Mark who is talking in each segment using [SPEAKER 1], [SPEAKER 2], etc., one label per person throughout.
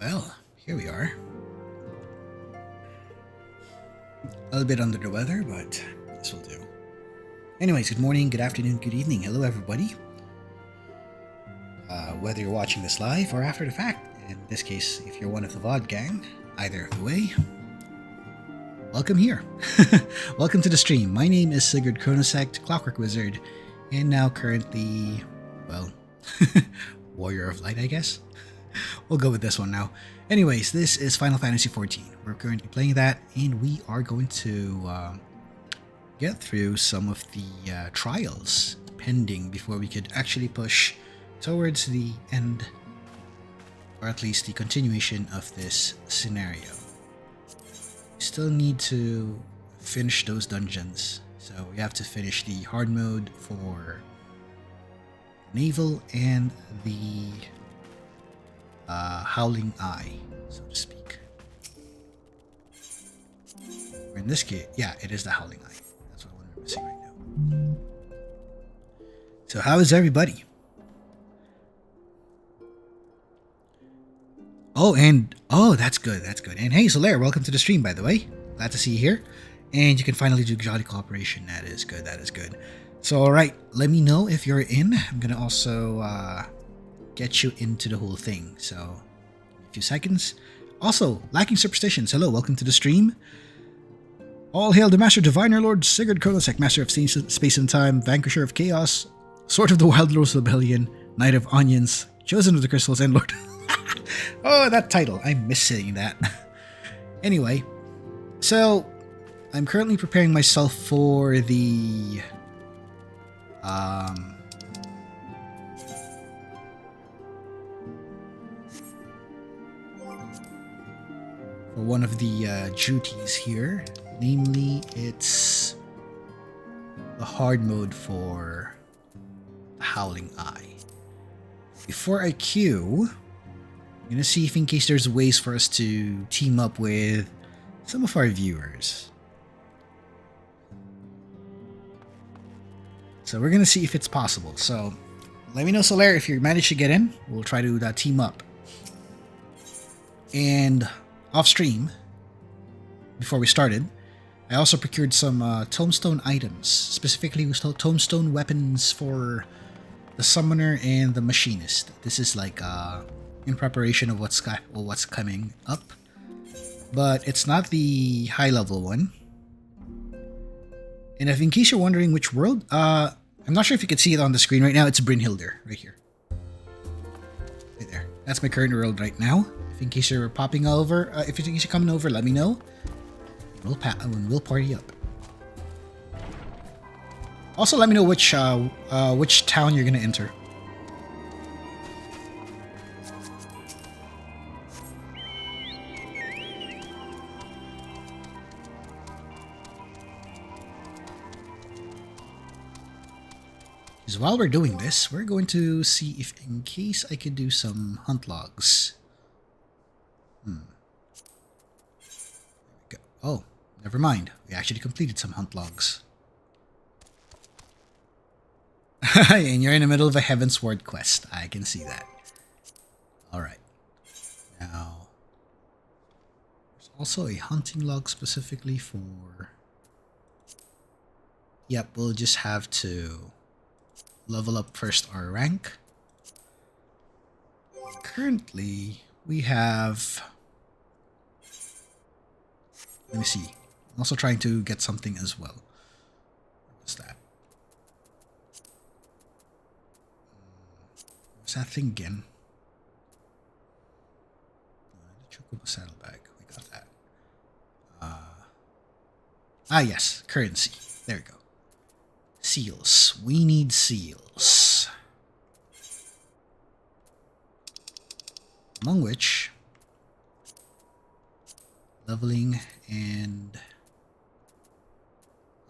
[SPEAKER 1] Well, here we are. A little bit under the weather, but this will do. Anyways, good morning, good afternoon, good evening. Hello, everybody. Whether you're watching this live or after the fact, in this case, if you're one of the VOD gang, either of the way, welcome here. Welcome to the stream. My name is Sigurd Chronosecht, Clockwork Wizard, and now currently, well, Warrior of Light, I guess. We'll go with this one now. Anyways, this is Final Fantasy XIV. We're currently playing that, and we are going to get through some of the trials pending before we could actually push towards the end, or at least the continuation of this scenario. We still need to finish those dungeons, so we have to finish the hard mode for Naval and the Howling Eye, so to speak. Or in this case, yeah, it is the Howling Eye. That's what we're missing right now. So how is everybody? Oh, that's good, that's good. And hey, Solaire, welcome to the stream, by the way. Glad to see you here. And you can finally do Jolly Cooperation. That is good, that is good. So, alright, let me know if you're in. I'm gonna also get you into the whole thing. So, a few seconds. Also, Lacking Superstitions, hello, welcome to the stream. All hail the Master Diviner Lord Sigurd Chronosecht, Master of Space and Time, Vanquisher of Chaos, Sword of the Wild Rose Rebellion, Knight of Onions, Chosen of the Crystals, and Lord... Oh, that title. I miss saying that. Anyway, so I'm currently preparing myself for the for one of the duties here. Namely, it's the hard mode for the Howling Eye. Before I queue, I'm gonna see if in case there's ways for us to team up with some of our viewers. So we're gonna see if it's possible. So let me know, Solaire, if you manage to get in. We'll try to team up. And off stream, before we started, I also procured some tombstone items, specifically tombstone weapons for the summoner and the machinist. This is like in preparation of what's coming up, but it's not the high level one. And if in case you're wondering which world, I'm not sure if you can see it on the screen right now. It's Brynhilder right here, right there. That's my current world right now. If in case you're popping over, if in case you're coming over, let me know. We'll party up. Also, let me know which town you're gonna enter. While we're doing this, we're going to see if in case I could do some hunt logs. There we go. Oh, never mind. We actually completed some hunt logs. And you're in the middle of a Heaven's Ward quest. I can see that. Alright. Now, there's also a hunting log specifically for... Yep, we'll just have to level up first our rank. Currently, we have... Let me see. I'm also trying to get something as well. What's that? What's that thing again? The Chocobo saddlebag. We got that. Yes. Currency. There we go. Seals. We need seals. Among which, leveling and...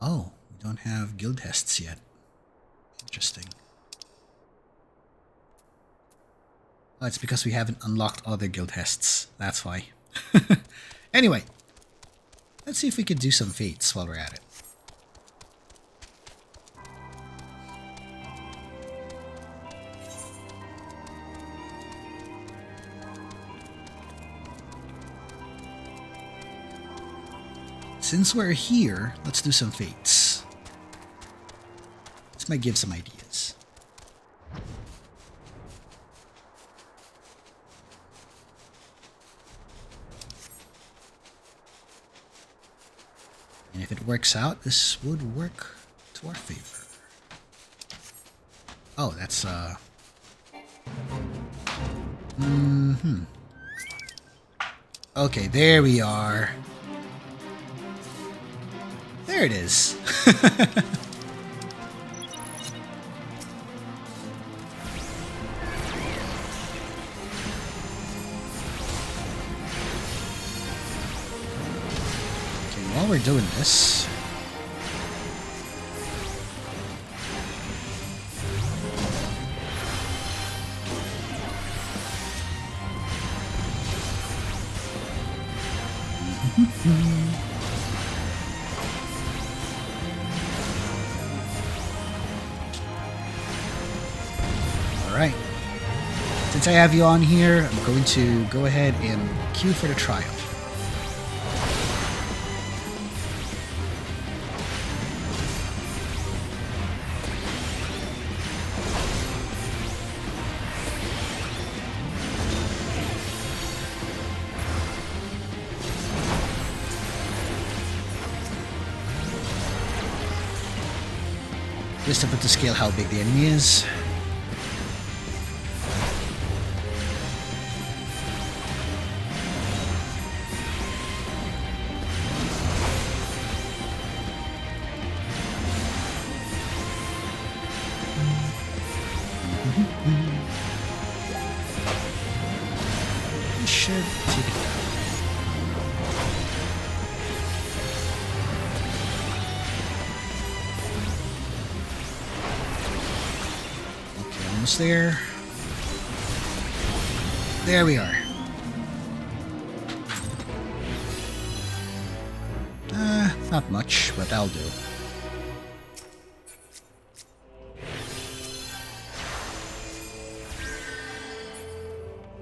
[SPEAKER 1] Oh, we don't have guild tests yet. Interesting. Oh, it's because we haven't unlocked other guild tests. That's why. Anyway, let's see if we could do some fates while we're at it. since we're here, let's do some fates. This might give some ideas. And if it works out, this would work to our favor. Oh, that's okay, there we are. There it is. While we're doing this, all right. Since I have you on here, I'm going to go ahead and queue for the trial. Just to put to scale how big the enemy is. We should take it down. Almost there. There we are. Not much, but I'll do.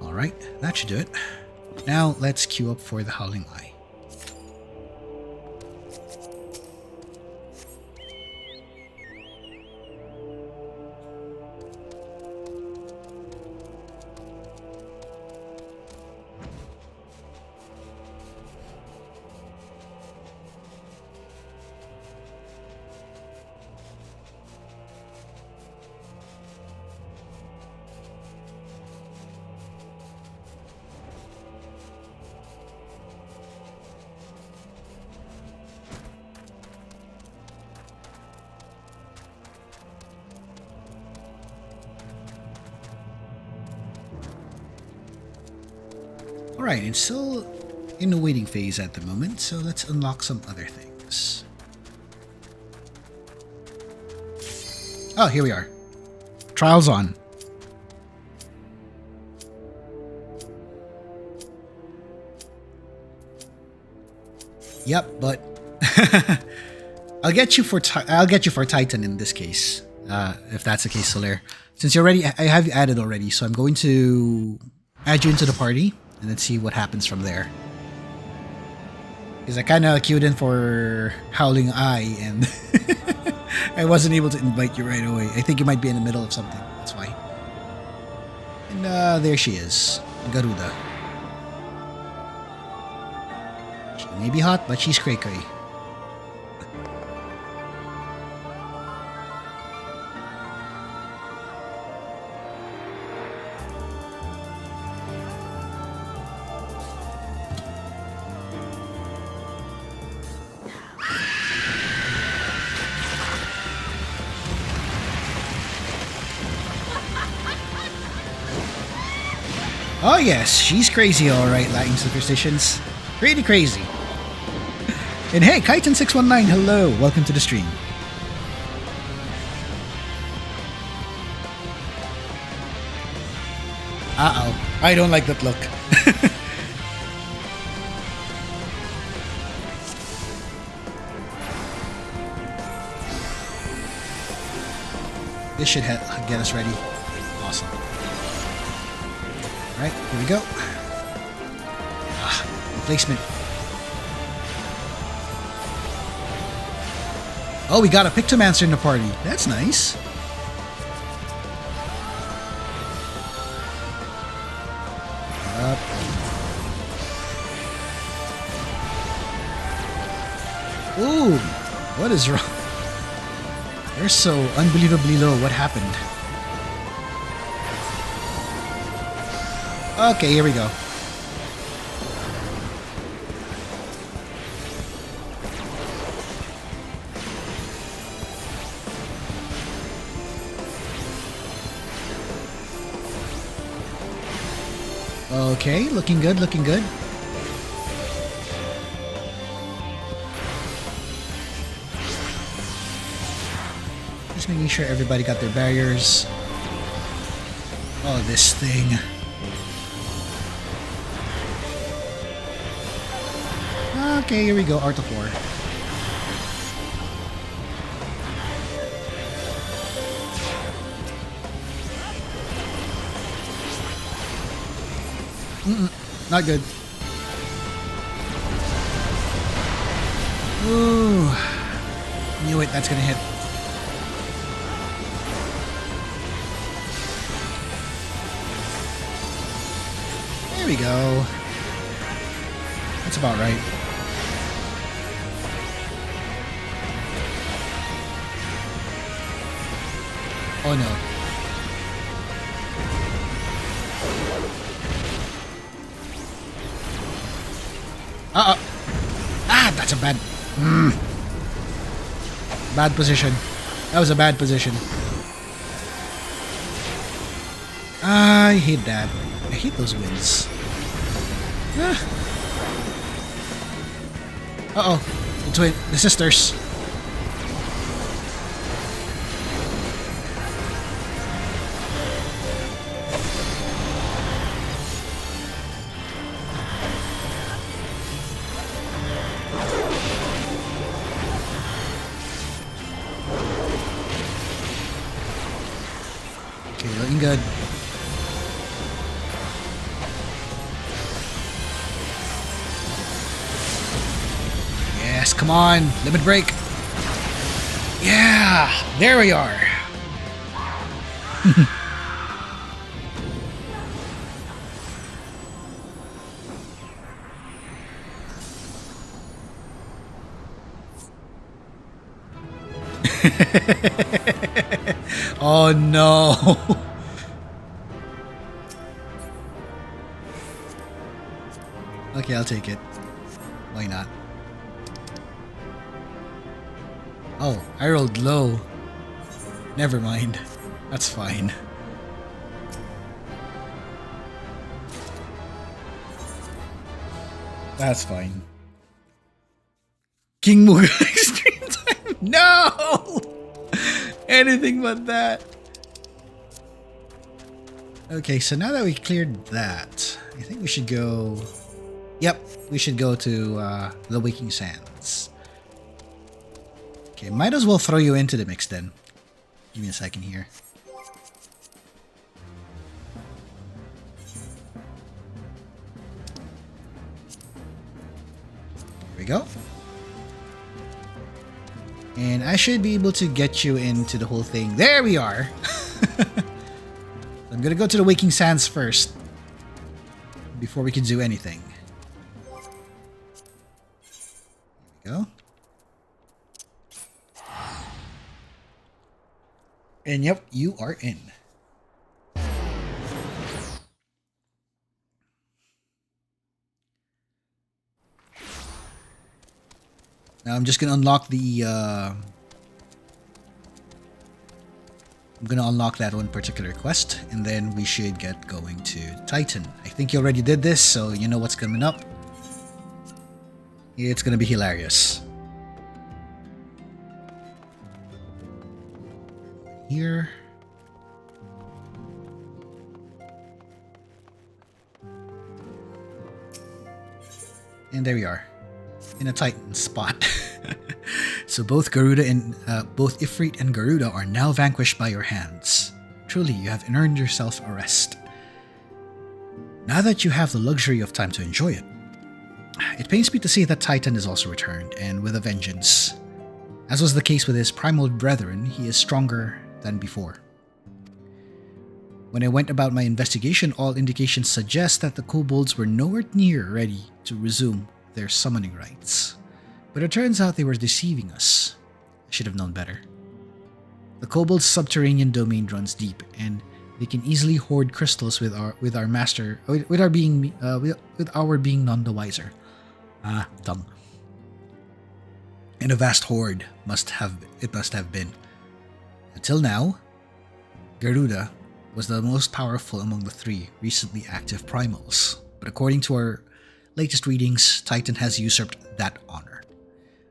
[SPEAKER 1] Alright, that should do it. Now let's queue up for the Howling Eye. Alright, it's still in the waiting phase at the moment, so let's unlock some other things. Oh, here we are. Trials on. Yep, but I'll get you for Titan in this case, if that's the case, Solaire. Since I have you added already, so I'm going to add you into the party. And let's see what happens from there. Because I kind of queued in for Howling Eye and I wasn't able to invite you right away. I think you might be in the middle of something. That's why. And there she is. Garuda. She may be hot, but she's cray-cray. Oh yes, she's crazy alright, lacking superstitions. Pretty crazy. And hey, Kaiton619, hello, welcome to the stream. Uh-oh, I don't like that look. This should get us ready. Awesome. Alright, here we go. Replacement. Oh, we got a Pictomancer in the party. That's nice. Ooh, what is wrong? They're so unbelievably low. What happened? Okay, here we go. Okay, looking good, looking good. Just making sure everybody got their barriers. Oh, this thing. Okay, here we go, Art of War. Not good. Ooh. Knew it, that's gonna hit. There we go. That's about right. Oh no. Ah, that's a bad... Bad position. That was a bad position. I hate that. I hate those wins. Uh-oh. The sisters. Okay, looking good. Yes, come on. Limit break. Yeah, there we are. Oh no. Okay, I'll take it. Why not? Oh, I rolled low. Never mind. That's fine. That's fine. King Muga Extreme Time. No! Anything but that. Okay, so now that we cleared that, I think we should go... Yep, we should go to the Waking Sands. Okay, might as well throw you into the mix then. Give me a second here. Here we go. And I should be able to get you into the whole thing. There we are! I'm gonna go to the Waking Sands first. Before we can do anything. Here we go. And yep, you are in. Now I'm just gonna unlock the I'm gonna unlock that one particular quest, and then we should get going to Titan. I think you already did this, so you know what's coming up. It's gonna be hilarious. Here. And there we are. In a Titan spot. So both Garuda and both Ifrit and Garuda are now vanquished by your hands. Truly, you have earned yourself a rest. Now that you have the luxury of time to enjoy it, it pains me to see that Titan is also returned, and with a vengeance. As was the case with his primal brethren, he is stronger than before. When I went about my investigation, all indications suggest that the kobolds were nowhere near ready to resume their summoning rites. But it turns out they were deceiving us. I should have known better. The kobolds' subterranean domain runs deep, and they can easily hoard crystals with our being none the wiser. Tongue. And a vast hoard must have been. Until now, Garuda was the most powerful among the three recently active primals, but according to our latest readings, Titan has usurped that honor.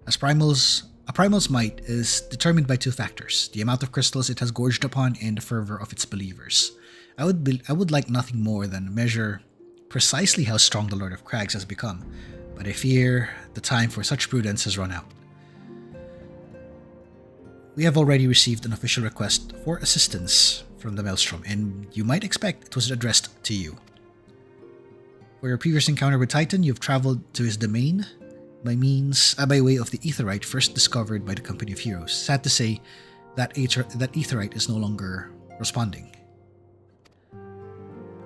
[SPEAKER 1] A primal's might is determined by two factors: the amount of crystals it has gorged upon and the fervor of its believers. I would like nothing more than measure precisely how strong the Lord of Crags has become, but I fear the time for such prudence has run out. We have already received an official request for assistance from the Maelstrom, and you might expect it was addressed to you. For your previous encounter with Titan, you've traveled to his domain by way of the Aetheryte first discovered by the Company of Heroes. Sad to say, that Aetheryte is no longer responding.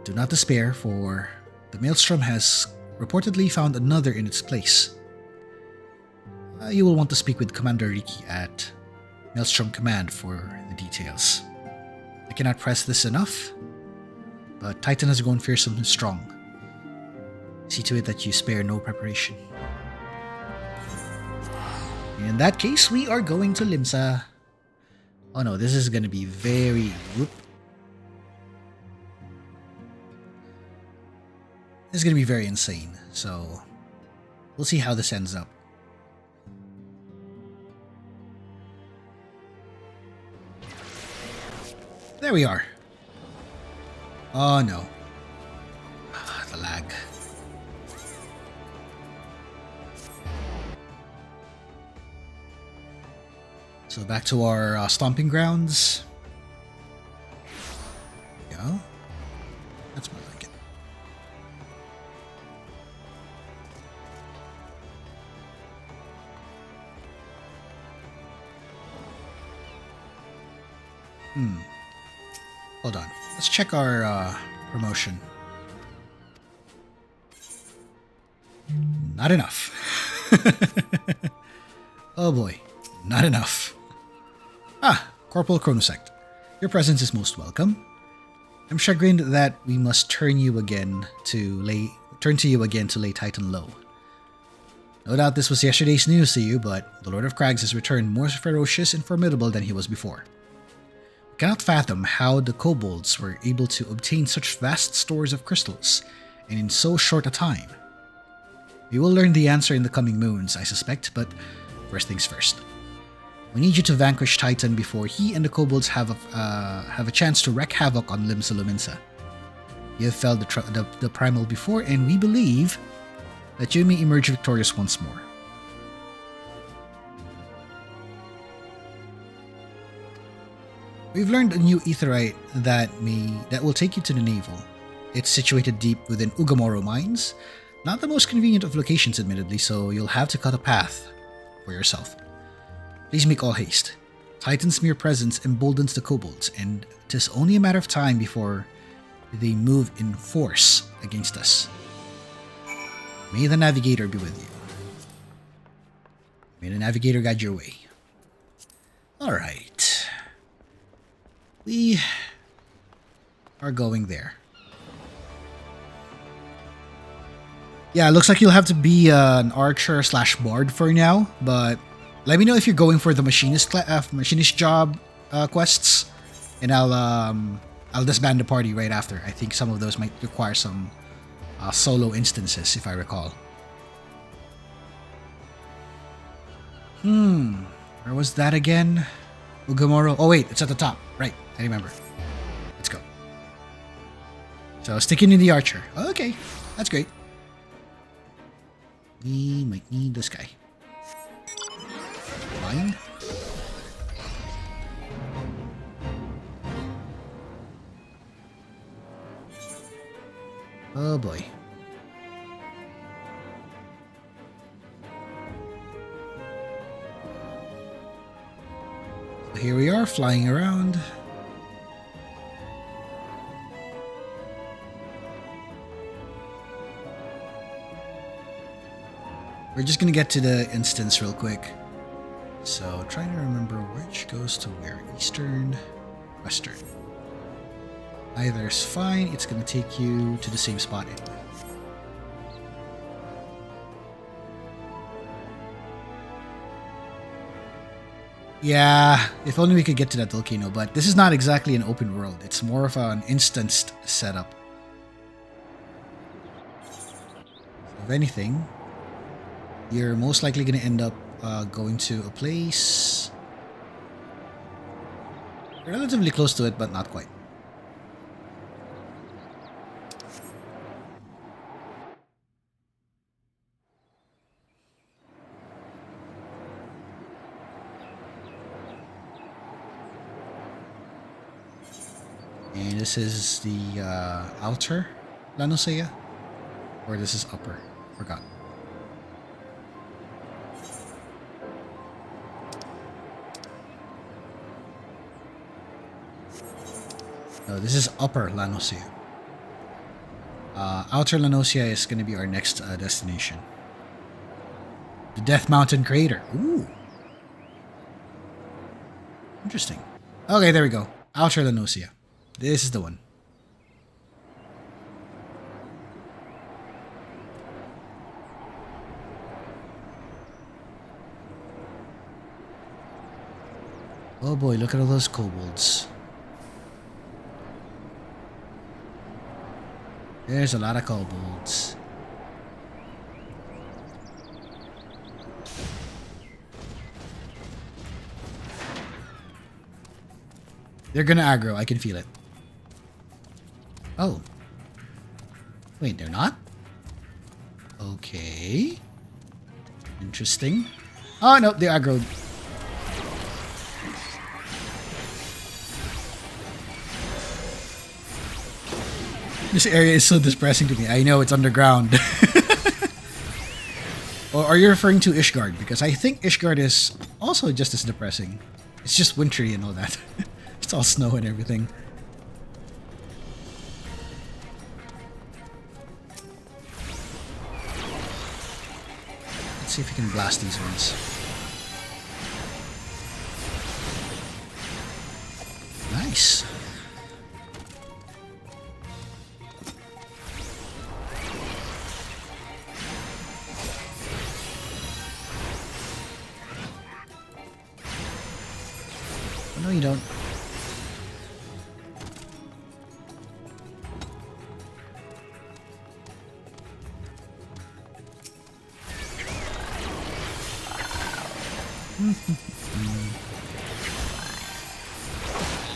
[SPEAKER 1] Do not despair, for the Maelstrom has reportedly found another in its place. You will want to speak with Commander Riki at Maelstrom Command for the details. I cannot press this enough, but Titan has grown fearsome and strong. See to it that you spare no preparation. In that case, we are going to Limsa. Oh no, this is going to be very... This is going to be very insane, so we'll see how this ends up. There we are. Oh no. The lag. So back to our stomping grounds. Yeah. That's more like it. Hold on. Let's check our promotion. Not enough. Oh boy. Not enough. Corporal Chronosecht. Your presence is most welcome. I'm chagrined that we must turn to you again to lay Titan low. No doubt this was yesterday's news to you, but the Lord of Crags has returned more ferocious and formidable than he was before. I cannot fathom how the kobolds were able to obtain such vast stores of crystals, and in so short a time. We will learn the answer in the coming moons, I suspect, but first things first. We need you to vanquish Titan before he and the kobolds have a chance to wreak havoc on Limsa Luminsa. You have felled the primal before, and we believe that you may emerge victorious once more. We've learned a new Aetheryte that will take you to the navel. It's situated deep within Ugamoro mines. Not the most convenient of locations, admittedly, so you'll have to cut a path for yourself. Please make all haste. Titan's mere presence emboldens the kobolds, and it is only a matter of time before they move in force against us. May the Navigator be with you. May the Navigator guide your way. Alright. We are going there. Yeah, it looks like you'll have to be an archer / bard for now, but let me know if you're going for the machinist job quests, and I'll disband the party right after. I think some of those might require some solo instances, if I recall. Where was that again? Ugamoro. Oh wait, it's at the top. Right, I remember. Let's go. So sticking in the archer. Okay, that's great. We might need this guy. Fine. Oh boy. Here we are, flying around. We're just gonna get to the instance real quick. So, trying to remember which goes to where. Eastern, Western. Either is fine, it's gonna take you to the same spot anyway. Yeah, if only we could get to that volcano, but this is not exactly an open world. It's more of an instanced setup. If anything, you're most likely going to end up going to a place relatively close to it, but not quite. And this is the outer Lanosea, or this is upper? Forgot. No, this is upper Lanosea. Outer Lanosea is going to be our next destination. The Death Mountain Crater. Ooh. Interesting. Okay, there we go. Outer Lanosea. This is the one. Oh boy, look at all those kobolds. There's a lot of kobolds. They're gonna aggro, I can feel it. Oh. Wait, they're not? Okay. Interesting. Oh no, they aggroed. This area is so depressing to me. I know it's underground. Or are you referring to Ishgard? Because I think Ishgard is also just as depressing. It's just wintry and all that. It's all snow and everything. Let's see if we can blast these ones. Nice. No, you don't.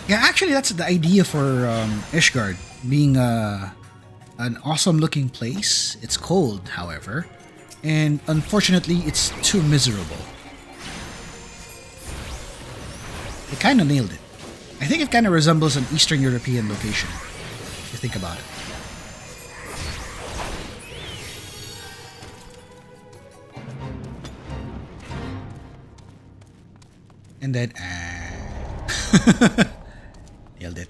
[SPEAKER 1] Yeah, actually, that's the idea for Ishgard being an awesome looking place. It's cold, however, and unfortunately, it's too miserable. It kind of nailed it. I think it kind of resembles an Eastern European location, if you think about it. And then, nailed it.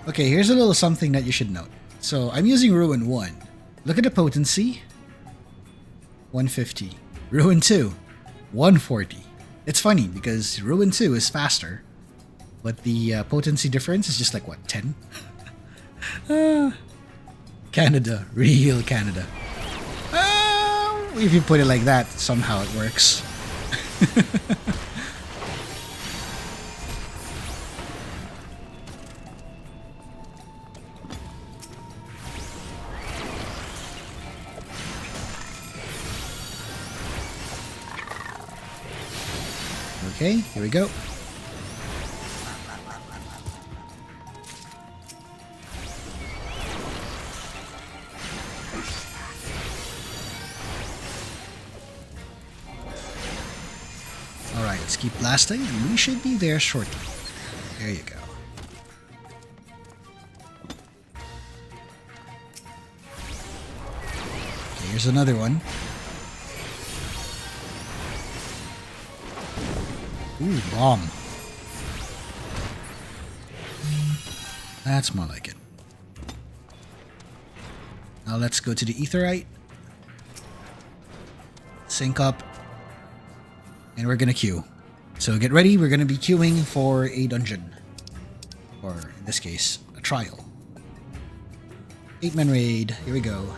[SPEAKER 1] Okay, here's a little something that you should note. So I'm using Ruin 1. Look at the potency. 150. Ruin 2. 140. It's funny because Ruin 2 is faster, but the potency difference is just like, what, 10? Canada. Real Canada. If you put it like that, somehow it works. Okay, here we go. Alright, let's keep blasting and we should be there shortly. There you go. There's another one. Ooh, bomb. That's more like it. Now let's go to the Aetheryte. Sync up. And we're gonna queue. So get ready, we're gonna be queuing for a dungeon. Or, in this case, a trial. 8-man raid, here we go.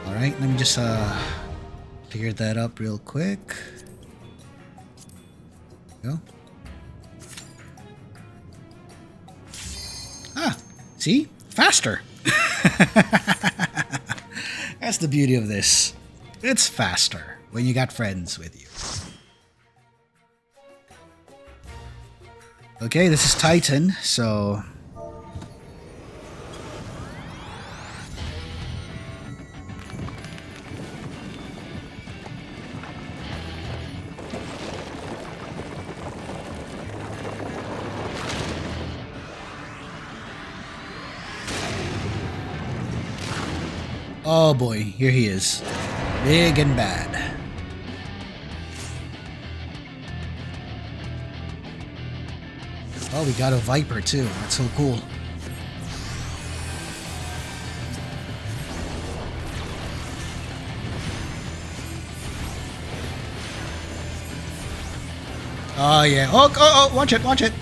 [SPEAKER 1] Alright, let me just clear that up real quick. Go. Ah, see? Faster! That's the beauty of this. It's faster when you got friends with you. Okay, this is Titan, so... Oh boy, here he is. Big and bad. Oh, we got a Viper too. That's so cool. Oh yeah. Oh, watch it, watch it.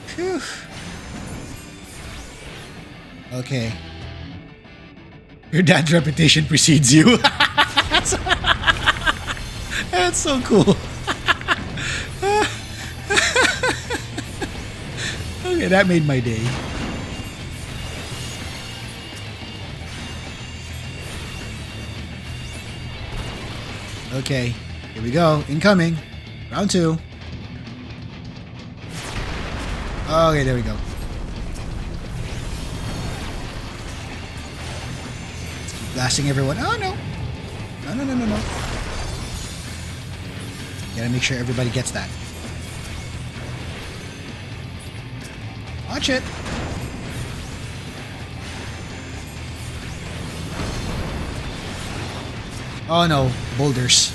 [SPEAKER 1] Phew. Okay. Your dad's reputation precedes you. That's so cool. Okay, that made my day. Okay, here we go. Incoming. Round 2. Okay, there we go. Blasting everyone. Oh no! No. Gotta make sure everybody gets that. Watch it! Oh no, boulders.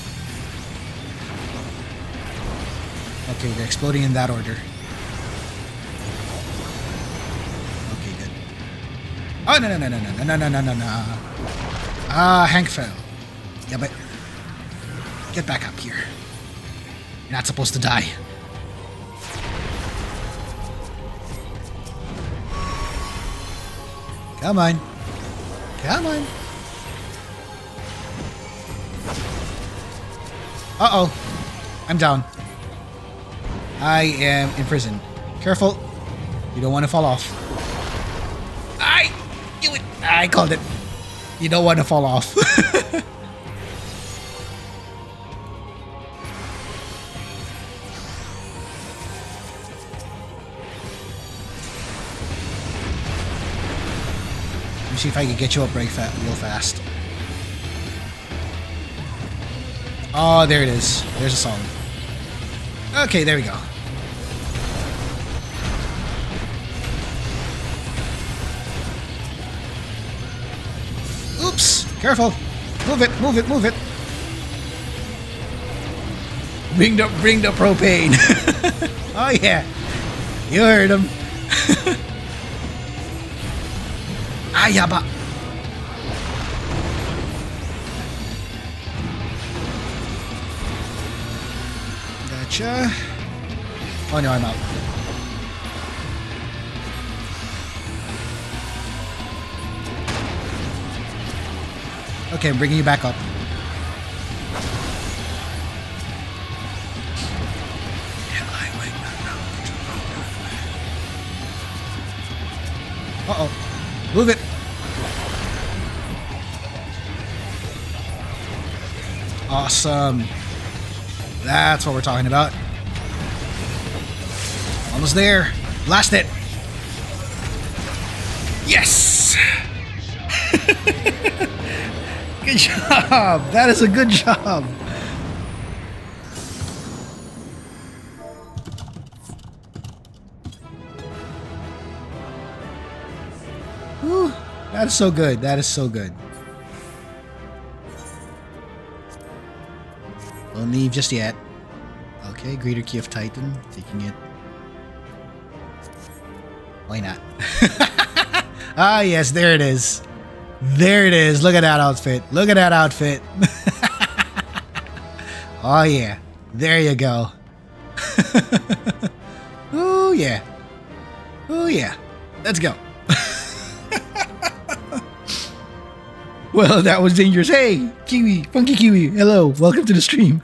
[SPEAKER 1] Okay, they're exploding in that order. Okay, good. Oh no. Ah, Hank fell. Yeah, but get back up here. You're not supposed to die. Come on. Come on. Uh-oh. I'm down. I am in prison. Careful. You don't want to fall off. I knew it. I called it. You don't want to fall off. Let me see if I can get you up real fast. Oh, there it is. There's a song. Okay, there we go. Oops! Careful! Move it! Bring the propane! Oh yeah! You heard him! Ayaba! Gotcha. Oh no, I'm out. Okay, I'm bringing you back up. Uh-oh. Move it. Awesome. That's what we're talking about. Almost there. Blast it. Yes! Good job! That is a good job! Whew. That is so good. That is so good. Don't leave just yet. Okay, Greater Key of Titan. Taking it. Why not? Ah, yes, there it is. There it is. Look at that outfit. Look at that outfit. Oh, yeah. There you go. Oh, yeah. Oh, yeah. Let's go. Well, that was dangerous. Hey, Kiwi, Funky Kiwi. Hello, welcome to the stream.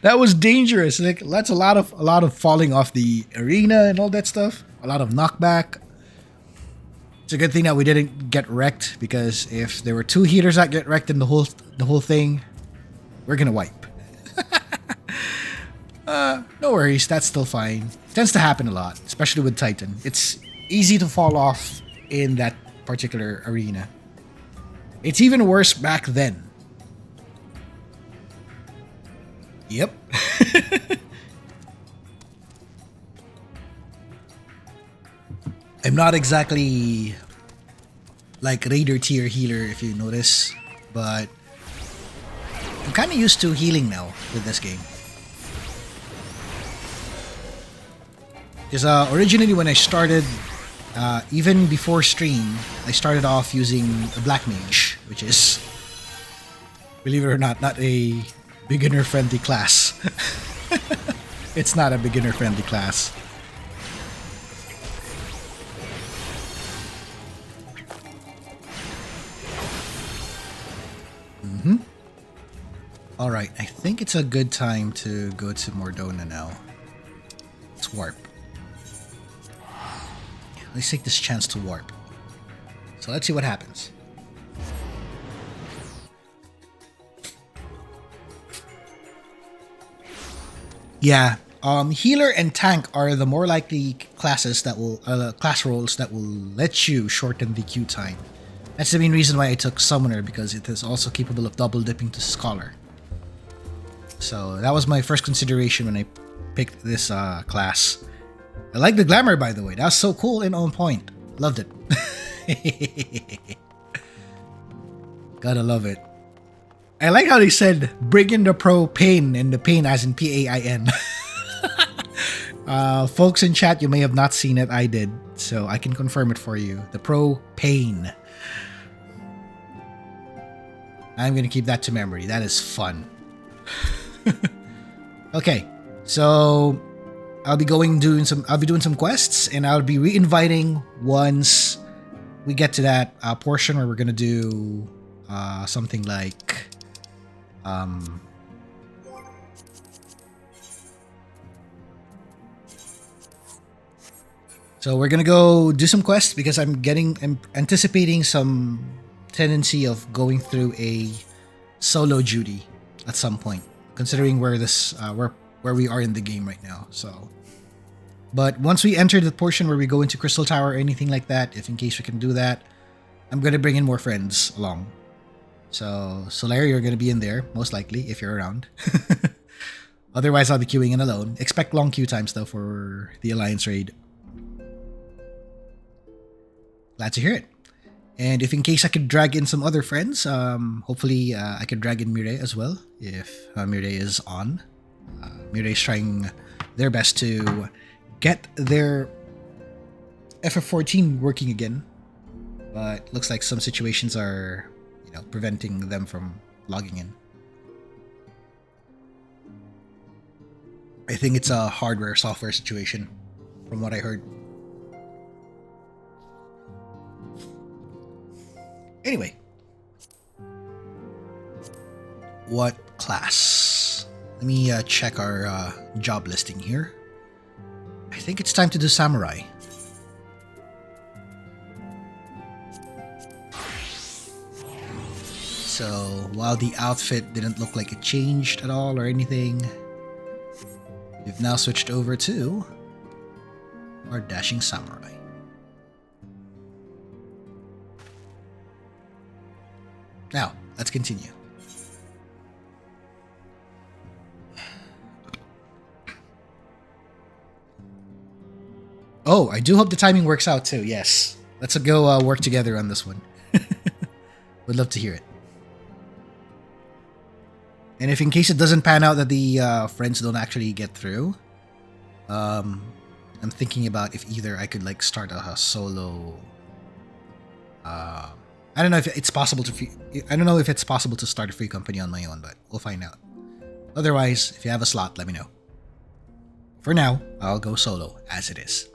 [SPEAKER 1] That was dangerous. Like, that's a lot of falling off the arena and all that stuff. A lot of knockback. It's a good thing that we didn't get wrecked, because if there were 2 healers that get wrecked in the whole thing, we're gonna wipe. No worries, that's still fine. It tends to happen a lot, especially with Titan. It's easy to fall off in that particular arena. It's even worse back then. Yep. I'm not exactly like Raider tier healer, if you notice, but I'm kind of used to healing now with this game. Because originally when I started, even before stream, I started off using a Black Mage, which is, believe it or not a beginner-friendly class. It's not a beginner-friendly class. Alright, I think it's a good time to go to Mordona now. Let's warp. Let's take this chance to warp. So let's see what happens. Yeah, healer and tank are the more likely classes that will class roles that will let you shorten the queue time. That's the main reason why I took Summoner, because it is also capable of double dipping to Scholar. So that was my first consideration when I picked this class. I like the glamour, by the way. That's so cool and on point. Loved it. Gotta love it. I like how they said, bring in the pro pain, and the pain as in P-A-I-N. Folks in chat, you may have not seen it. I did. So I can confirm it for you. The pro pain. I'm going to keep that to memory. That is fun. Okay. So I'll be doing some quests, and I'll be re-inviting once we get to that portion where we're going to do something like so we're gonna go do some quests, because I'm anticipating some tendency of going through a solo duty at some point, considering where we are in the game right now. So, but once we enter the portion where we go into Crystal Tower or anything like that, if in case we can do that, I'm gonna bring in more friends along. So, Solaire, you're going to be in there, most likely, if you're around. Otherwise, I'll be queuing in alone. Expect long queue times, though, for the Alliance raid. Glad to hear it. And if in case I could drag in some other friends, hopefully I could drag in Mireille as well, if Mireille is on. Mireille's trying their best to get their FF14 working again. But looks like some situations are preventing them from logging in. I think it's a hardware-software situation, from what I heard. Anyway. What class? Let me check our job listing here. I think it's time to do Samurai. So, while the outfit didn't look like it changed at all or anything, we've now switched over to our Dashing Samurai. Now, let's continue. Oh, I do hope the timing works out too, yes. Let's go work together on this one. Would love to hear it. And if in case it doesn't pan out that the friends don't actually get through, I'm thinking about if either I could like start a solo. I don't know if it's possible to. I don't know if it's possible to start a free company on my own, but we'll find out. Otherwise, if you have a slot, let me know. For now, I'll go solo as it is.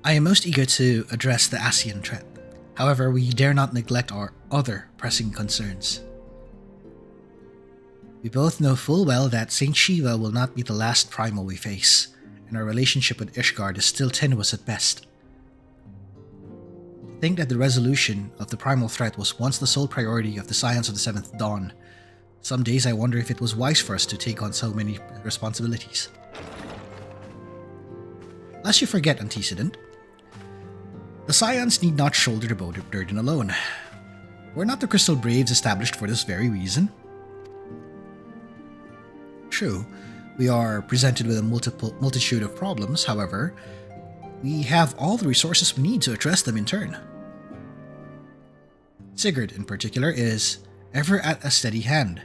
[SPEAKER 1] I am most eager to address the ASEAN threat. However, we dare not neglect our other pressing concerns. We both know full well that Saint Shiva will not be the last primal we face, and our relationship with Ishgard is still tenuous at best. To think that the resolution of the primal threat was once the sole priority of the Scions of the Seventh Dawn, some days I wonder if it was wise for us to take on so many responsibilities. Lest you forget, antecedent, the Scions need not shoulder the burden alone. Were not the Crystal Braves established for this very reason? True, we are presented with a multitude of problems, however, we have all the resources we need to address them in turn. Sigurd, in particular, is ever at a steady hand.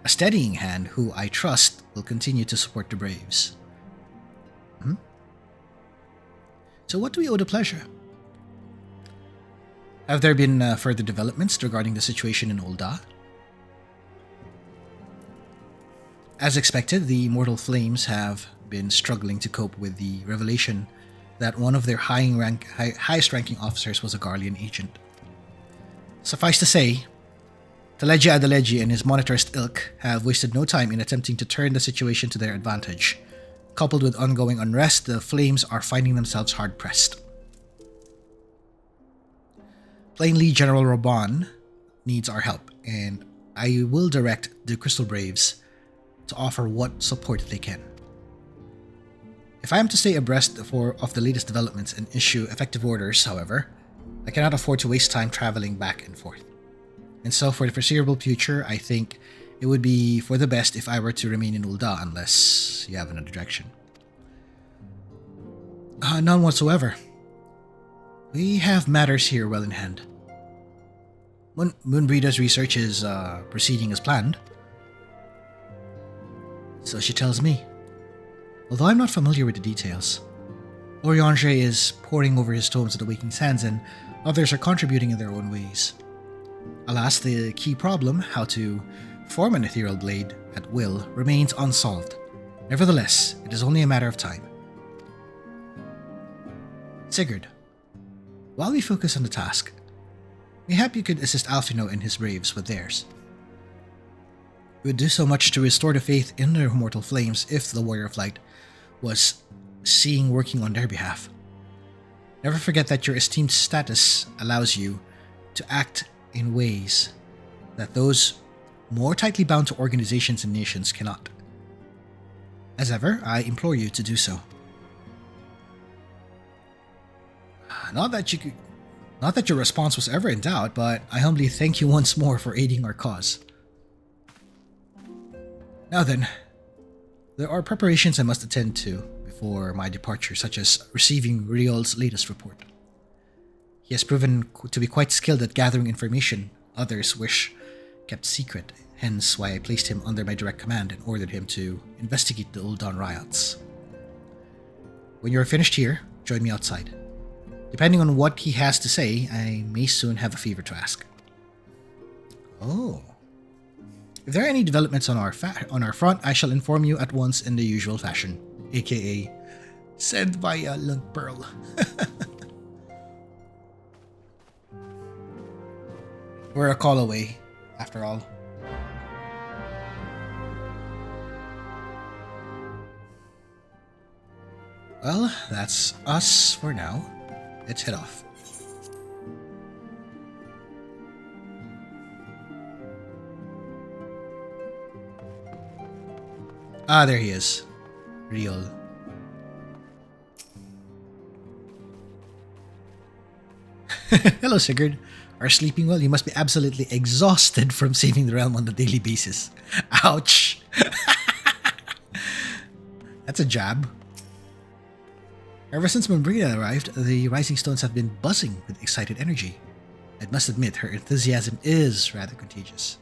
[SPEAKER 1] A steadying hand who I trust will continue to support the Braves. So what do we owe the pleasure? Have there been further developments regarding the situation in Ul'dah? As expected, the Immortal Flames have been struggling to cope with the revelation that one of their highest-ranking officers was a Garlean agent. Suffice to say, Teleji Adeleji and his monetarist ilk have wasted no time in attempting to turn the situation to their advantage. Coupled with ongoing unrest, the Flames are finding themselves hard-pressed. Plainly, General Raban needs our help, and I will direct the Crystal Braves to offer what support they can. If I am to stay abreast of the latest developments and issue effective orders, however, I cannot afford to waste time traveling back and forth. And so for the foreseeable future, I think it would be for the best if I were to remain in Ul'dah unless you have another direction. None whatsoever. We have matters here well in hand. Moonbreeder's research is proceeding as planned. So she tells me. Although I'm not familiar with the details. Oriange is poring over his tomes of the Waking Sands, and others are contributing in their own ways. Alas, the key problem, how to form an ethereal blade at will, remains unsolved. Nevertheless, it is only a matter of time. Sigurd, while we focus on the task, mayhap you could assist Alphino and his braves with theirs. It would do so much to restore the faith in their immortal flames if the Warrior of Light was seeing working on their behalf. Never forget that your esteemed status allows you to act in ways that those more tightly bound to organizations and nations cannot. As ever, I implore you to do so. Not that your response was ever in doubt, but I humbly thank you once more for aiding our cause. Now then, there are preparations I must attend to before my departure, such as receiving Riol's latest report. He has proven to be quite skilled at gathering information others wish kept secret, hence why I placed him under my direct command and ordered him to investigate the Ul'dah riots. When you are finished here, join me outside. Depending on what he has to say, I may soon have a favor to ask. Oh. If there are any developments on our front, I shall inform you at once in the usual fashion, aka send via Lunk Pearl. We're a call away, after all. Well, that's us for now. Let's head off. Ah, there he is. Riol. Hello, Sigurd. are sleeping well. You must be absolutely exhausted from saving the realm on a daily basis. Ouch. That's a jab. Ever since Mambrina arrived, the Rising Stones have been buzzing with excited energy. I must admit, her enthusiasm is rather contagious.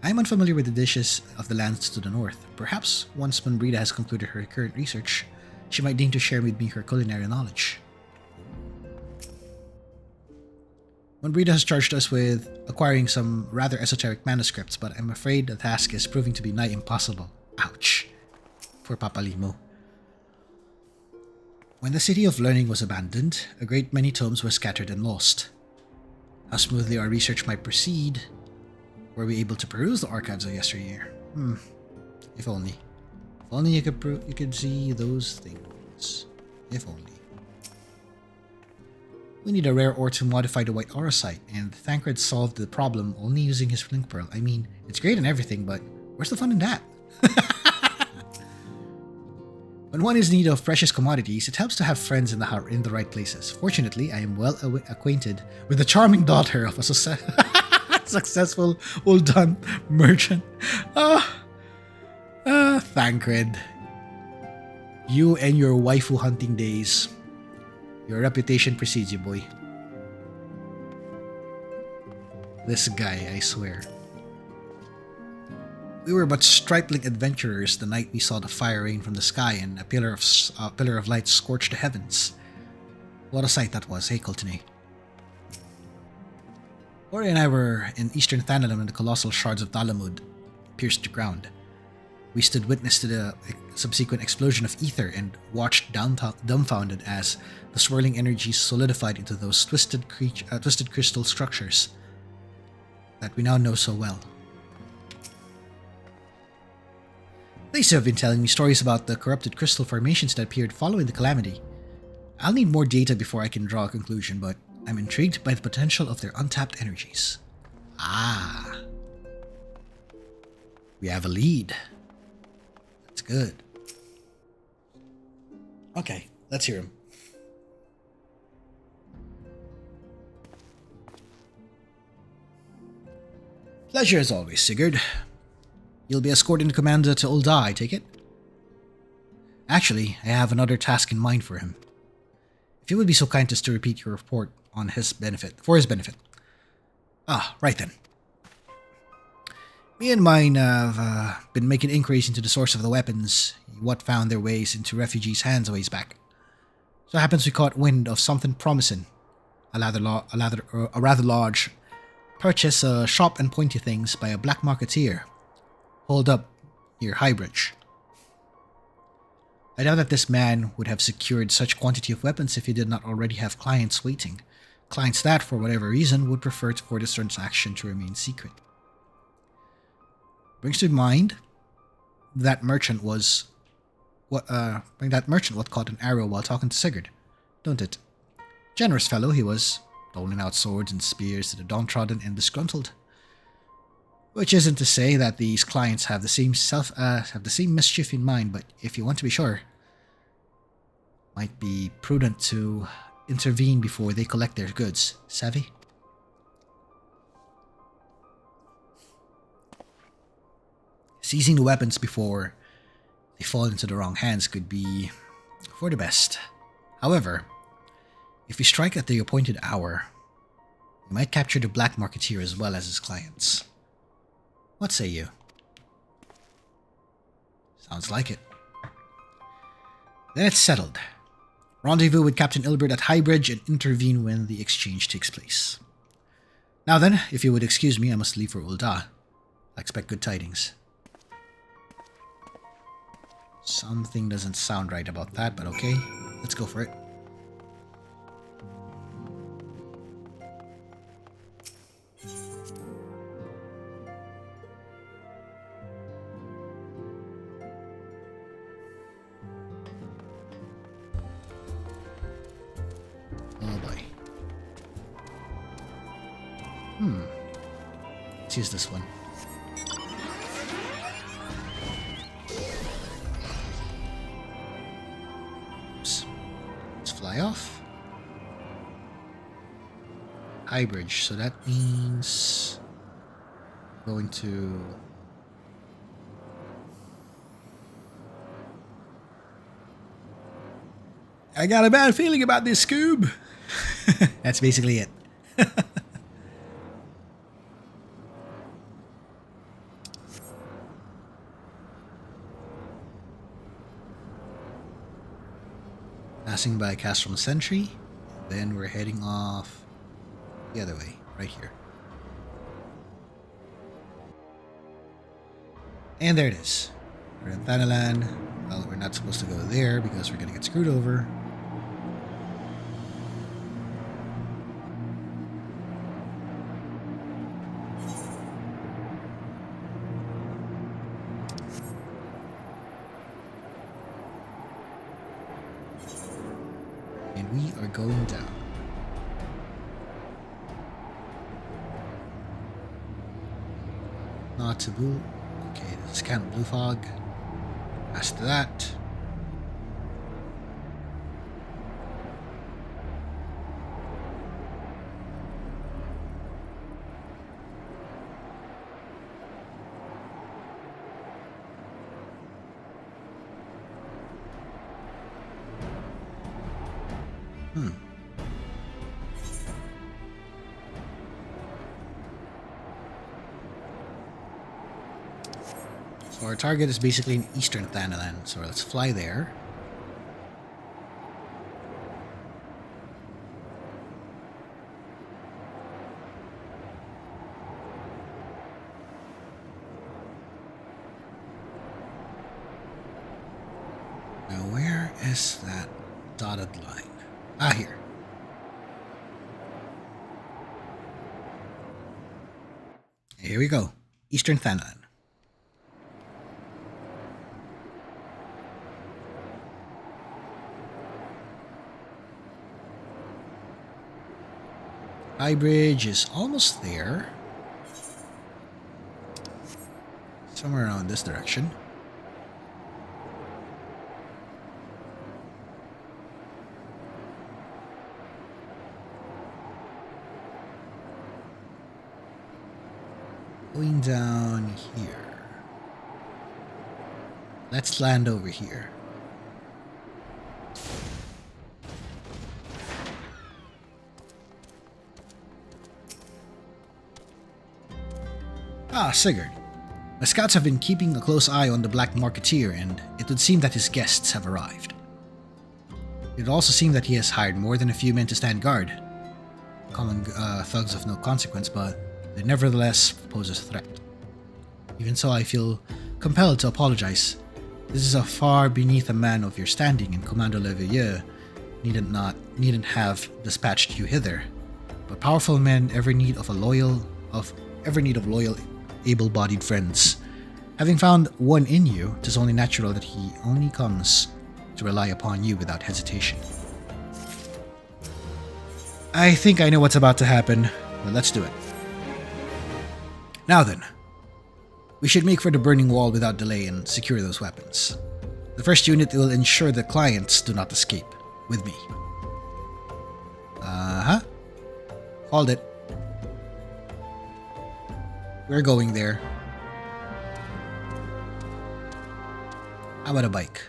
[SPEAKER 1] I am unfamiliar with the dishes of the lands to the north. Perhaps once Mambrina has concluded her current research, she might deign to share with me her culinary knowledge. Mambrina has charged us with acquiring some rather esoteric manuscripts, but I'm afraid the task is proving to be nigh impossible. Ouch. Poor Papa Limo. When the City of Learning was abandoned, a great many tomes were scattered and lost. How smoothly our research might proceed, were we able to peruse the archives of yesteryear? If only. If only you could see those things. If only. We need a rare ore to modify the white aura site, and Thancred solved the problem only using his Flink Pearl. I mean, it's great and everything, but where's the fun in that? When one is in need of precious commodities, it helps to have friends in the right places. Fortunately, I am well acquainted with the charming daughter of a successful Uldan merchant. Thancred. You and your waifu hunting days. Your reputation precedes you, boy. This guy, I swear. We were but stripling adventurers the night we saw the fire rain from the sky and a pillar of light scorch the heavens. What a sight that was, hey Kultine? Ori and I were in eastern Thanalim when the colossal shards of Dalamud pierced the ground. We stood witness to the subsequent explosion of ether and watched dumbfounded as the swirling energies solidified into those twisted crystal structures that we now know so well. They have been telling me stories about the corrupted crystal formations that appeared following the calamity. I'll need more data before I can draw a conclusion, but I'm intrigued by the potential of their untapped energies. Ah. We have a lead. That's good. Okay, let's hear him. Pleasure as always, Sigurd. You'll be escorting the commander to Ulda, I take it? Actually, I have another task in mind for him. If you would be so kind as to repeat your report on his benefit, for his benefit. Ah, right then. Me and mine have been making inquiries into the source of the weapons, what found their ways into refugees' hands a ways back. So it happens we caught wind of something promising. A rather large purchase, sharp and pointy things by a black marketeer. Hold up near Highbridge. I doubt that this man would have secured such quantity of weapons if he did not already have clients waiting. Clients that, for whatever reason, would prefer for this transaction to remain secret. Brings to mind that merchant what caught an arrow while talking to Sigurd, don't it? Generous fellow he was, doling out swords and spears to the downtrodden and disgruntled. Which isn't to say that these clients have the same mischief in mind, but if you want to be sure, might be prudent to intervene before they collect their goods. Savvy? Seizing the weapons before they fall into the wrong hands could be for the best. However, if we strike at the appointed hour, we might capture the black marketeer as well as his clients. What say you? Sounds like it. Then it's settled. Rendezvous with Captain Ilbert at Highbridge and intervene when the exchange takes place. Now then, if you would excuse me, I must leave for Ulda. I expect good tidings. Something doesn't sound right about that, but okay. Let's go for it. Let's use this one. Oops. Let's fly off. High bridge, so that means going to I got a bad feeling about this, Scoob. That's basically it. Passing by Castrum Sentry, then we're heading off the other way, right here. And there it is. We're in Thanalan. Well, we're not supposed to go there because we're gonna get screwed over. And we are going down. Not taboo. Okay, this is kind of blue fog. Past that. So our target is basically in eastern Thanalan, so let's fly there. Now where is that dotted line? Ah, here. Here we go. Eastern Thanalan. High bridge is almost there. Somewhere around this direction. Going down here. Let's land over here. Ah, Sigurd. My scouts have been keeping a close eye on the Black Marketeer, and it would seem that his guests have arrived. It would also seem that he has hired more than a few men to stand guard. Common thugs of no consequence, but they nevertheless pose a threat. Even so, I feel compelled to apologize. This is a far beneath a man of your standing, and Commander Leveilleur needn't have dispatched you hither. But powerful men ever need of loyal, able-bodied friends. Having found one in you, it is only natural that he only comes to rely upon you without hesitation. I think I know what's about to happen, but let's do it. Now then, we should make for the burning wall without delay and secure those weapons. The first unit will ensure the clients do not escape, with me. Called it. We're going there. How about a bike?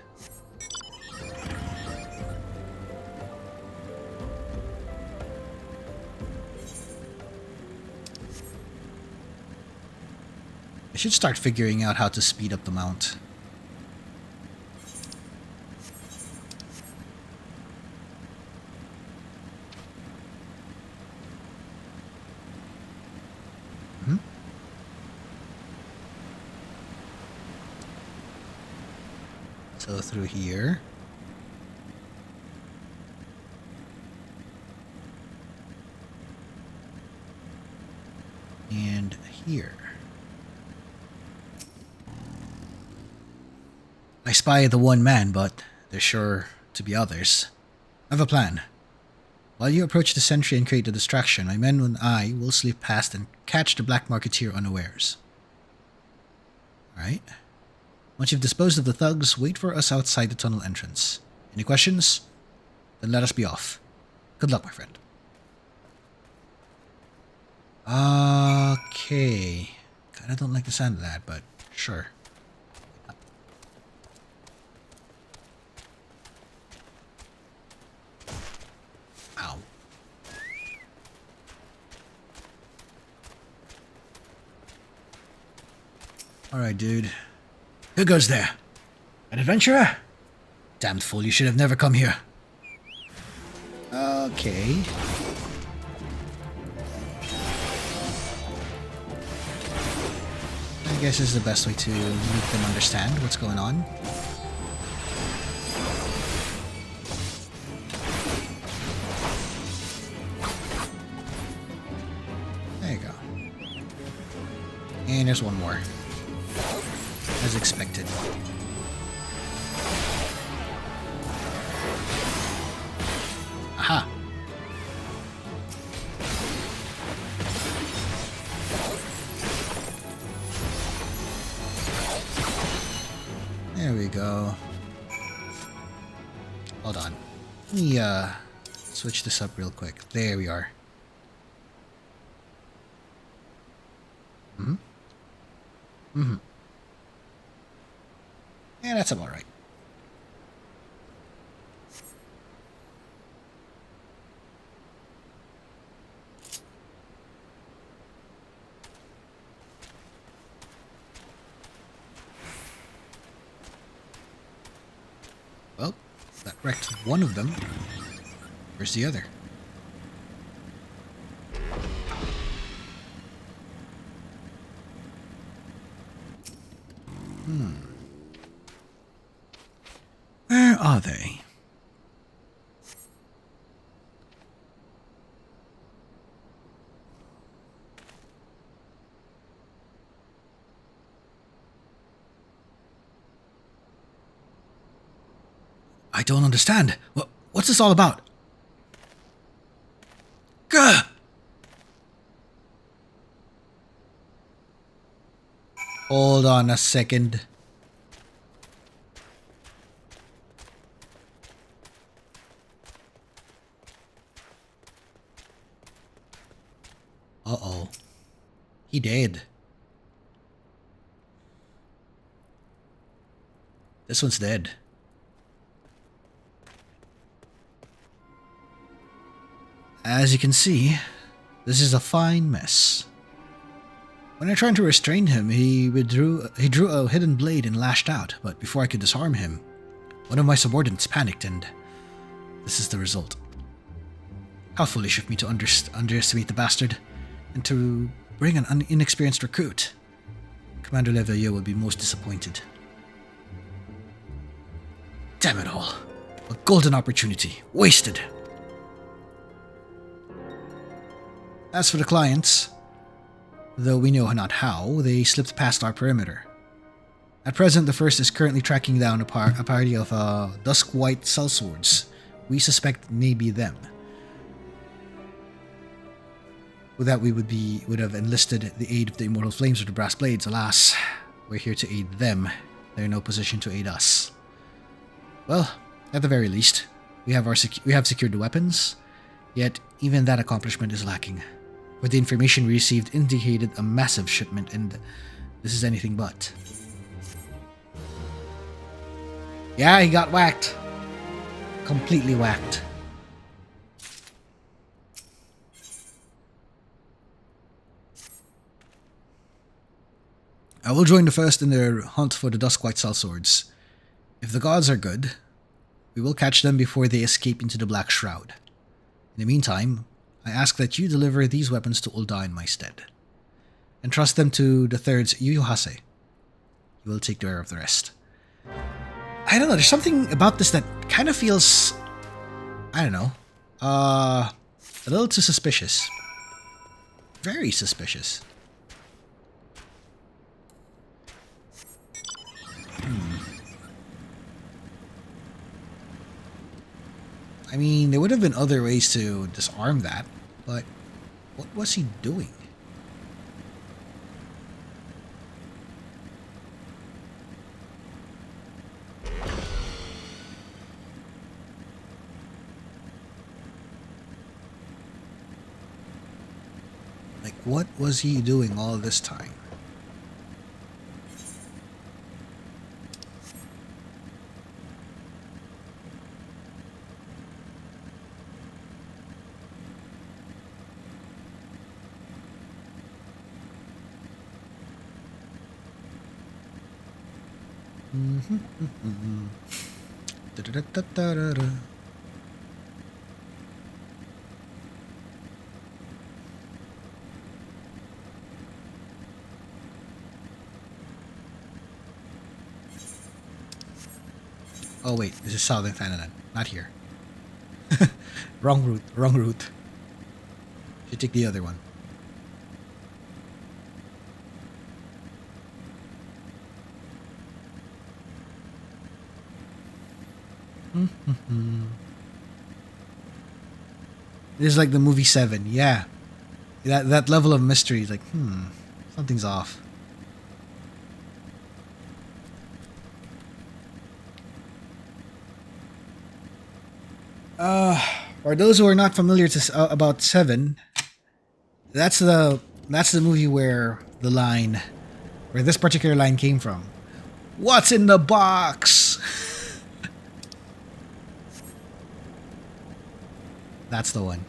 [SPEAKER 1] I should start figuring out how to speed up the mount. So through here. And here. I spy the one man, but there's sure to be others. I have a plan. While you approach the sentry and create a distraction, my men and I will slip past and catch the Black Marketeer unawares. Alright. Once you've disposed of the thugs, wait for us outside the tunnel entrance. Any questions? Then let us be off. Good luck, my friend. Okay. Kinda don't like the sound of that, but sure. Ow. Alright, dude. Who goes there? An adventurer? Damned fool, you should have never come here. Okay. I guess this is the best way to make them understand what's going on. There you go. And there's one more. As expected. Aha! There we go. Hold on. Let me switch this up real quick. There we are. Yeah, that's about right. Well, that wrecked one of them. Where's the other? Where are they? I don't understand. What's this all about? Gah! Hold on a second. Uh-oh. He dead. This one's dead. As you can see, this is a fine mess. When I tried to restrain him, he drew a hidden blade and lashed out, but before I could disarm him, one of my subordinates panicked and this is the result. How foolish of me to underestimate the bastard and to bring an inexperienced recruit. Commander Leveilleux will be most disappointed. Damn it all. A golden opportunity. Wasted. As for the clients, though we know not how, they slipped past our perimeter. At present, the first is currently tracking down a party of dusk-white sellswords. We suspect may be them. With that, we would have enlisted the aid of the Immortal Flames or the Brass Blades. Alas, we're here to aid them. They're in no position to aid us. Well, at the very least, we have secured the weapons. Yet, even that accomplishment is lacking. For the information we received indicated a massive shipment, and this is anything but. Yeah, he got whacked. Completely whacked. I will join the first in their hunt for the Duskwhite sellswords. If the gods are good, we will catch them before they escape into the Black Shroud. In the meantime, I ask that you deliver these weapons to Ulda in my stead. Entrust them to the third's Yuyuhase. He will take care of the rest. I don't know, there's something about this that kind of feels, I don't know, a little too suspicious. Very suspicious. I mean, there would have been other ways to disarm that, but what was he doing? Like, what was he doing all this time? Da-da-da-da-da-da. Oh wait, this is Southern Thailand, not here. Wrong route, wrong route. Should take the other one. This is like the movie Seven, yeah. That level of mystery is like, something's off. For those who are not familiar about Seven, that's the movie where this particular line came from. What's in the box? That's the one.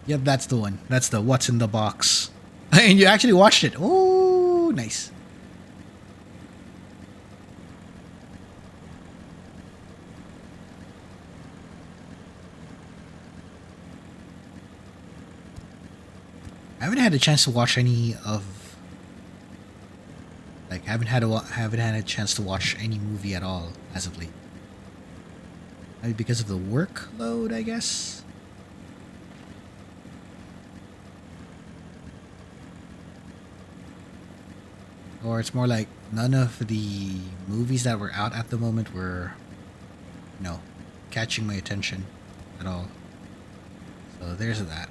[SPEAKER 1] Yep, that's the one. That's the what's in the box. And you actually watched it. Oh, nice. I haven't had a chance to watch any of, like, haven't had a chance to watch any movie at all as of late. Maybe because of the workload, I guess. Or it's more like none of the movies that were out at the moment were, catching my attention at all. So there's that.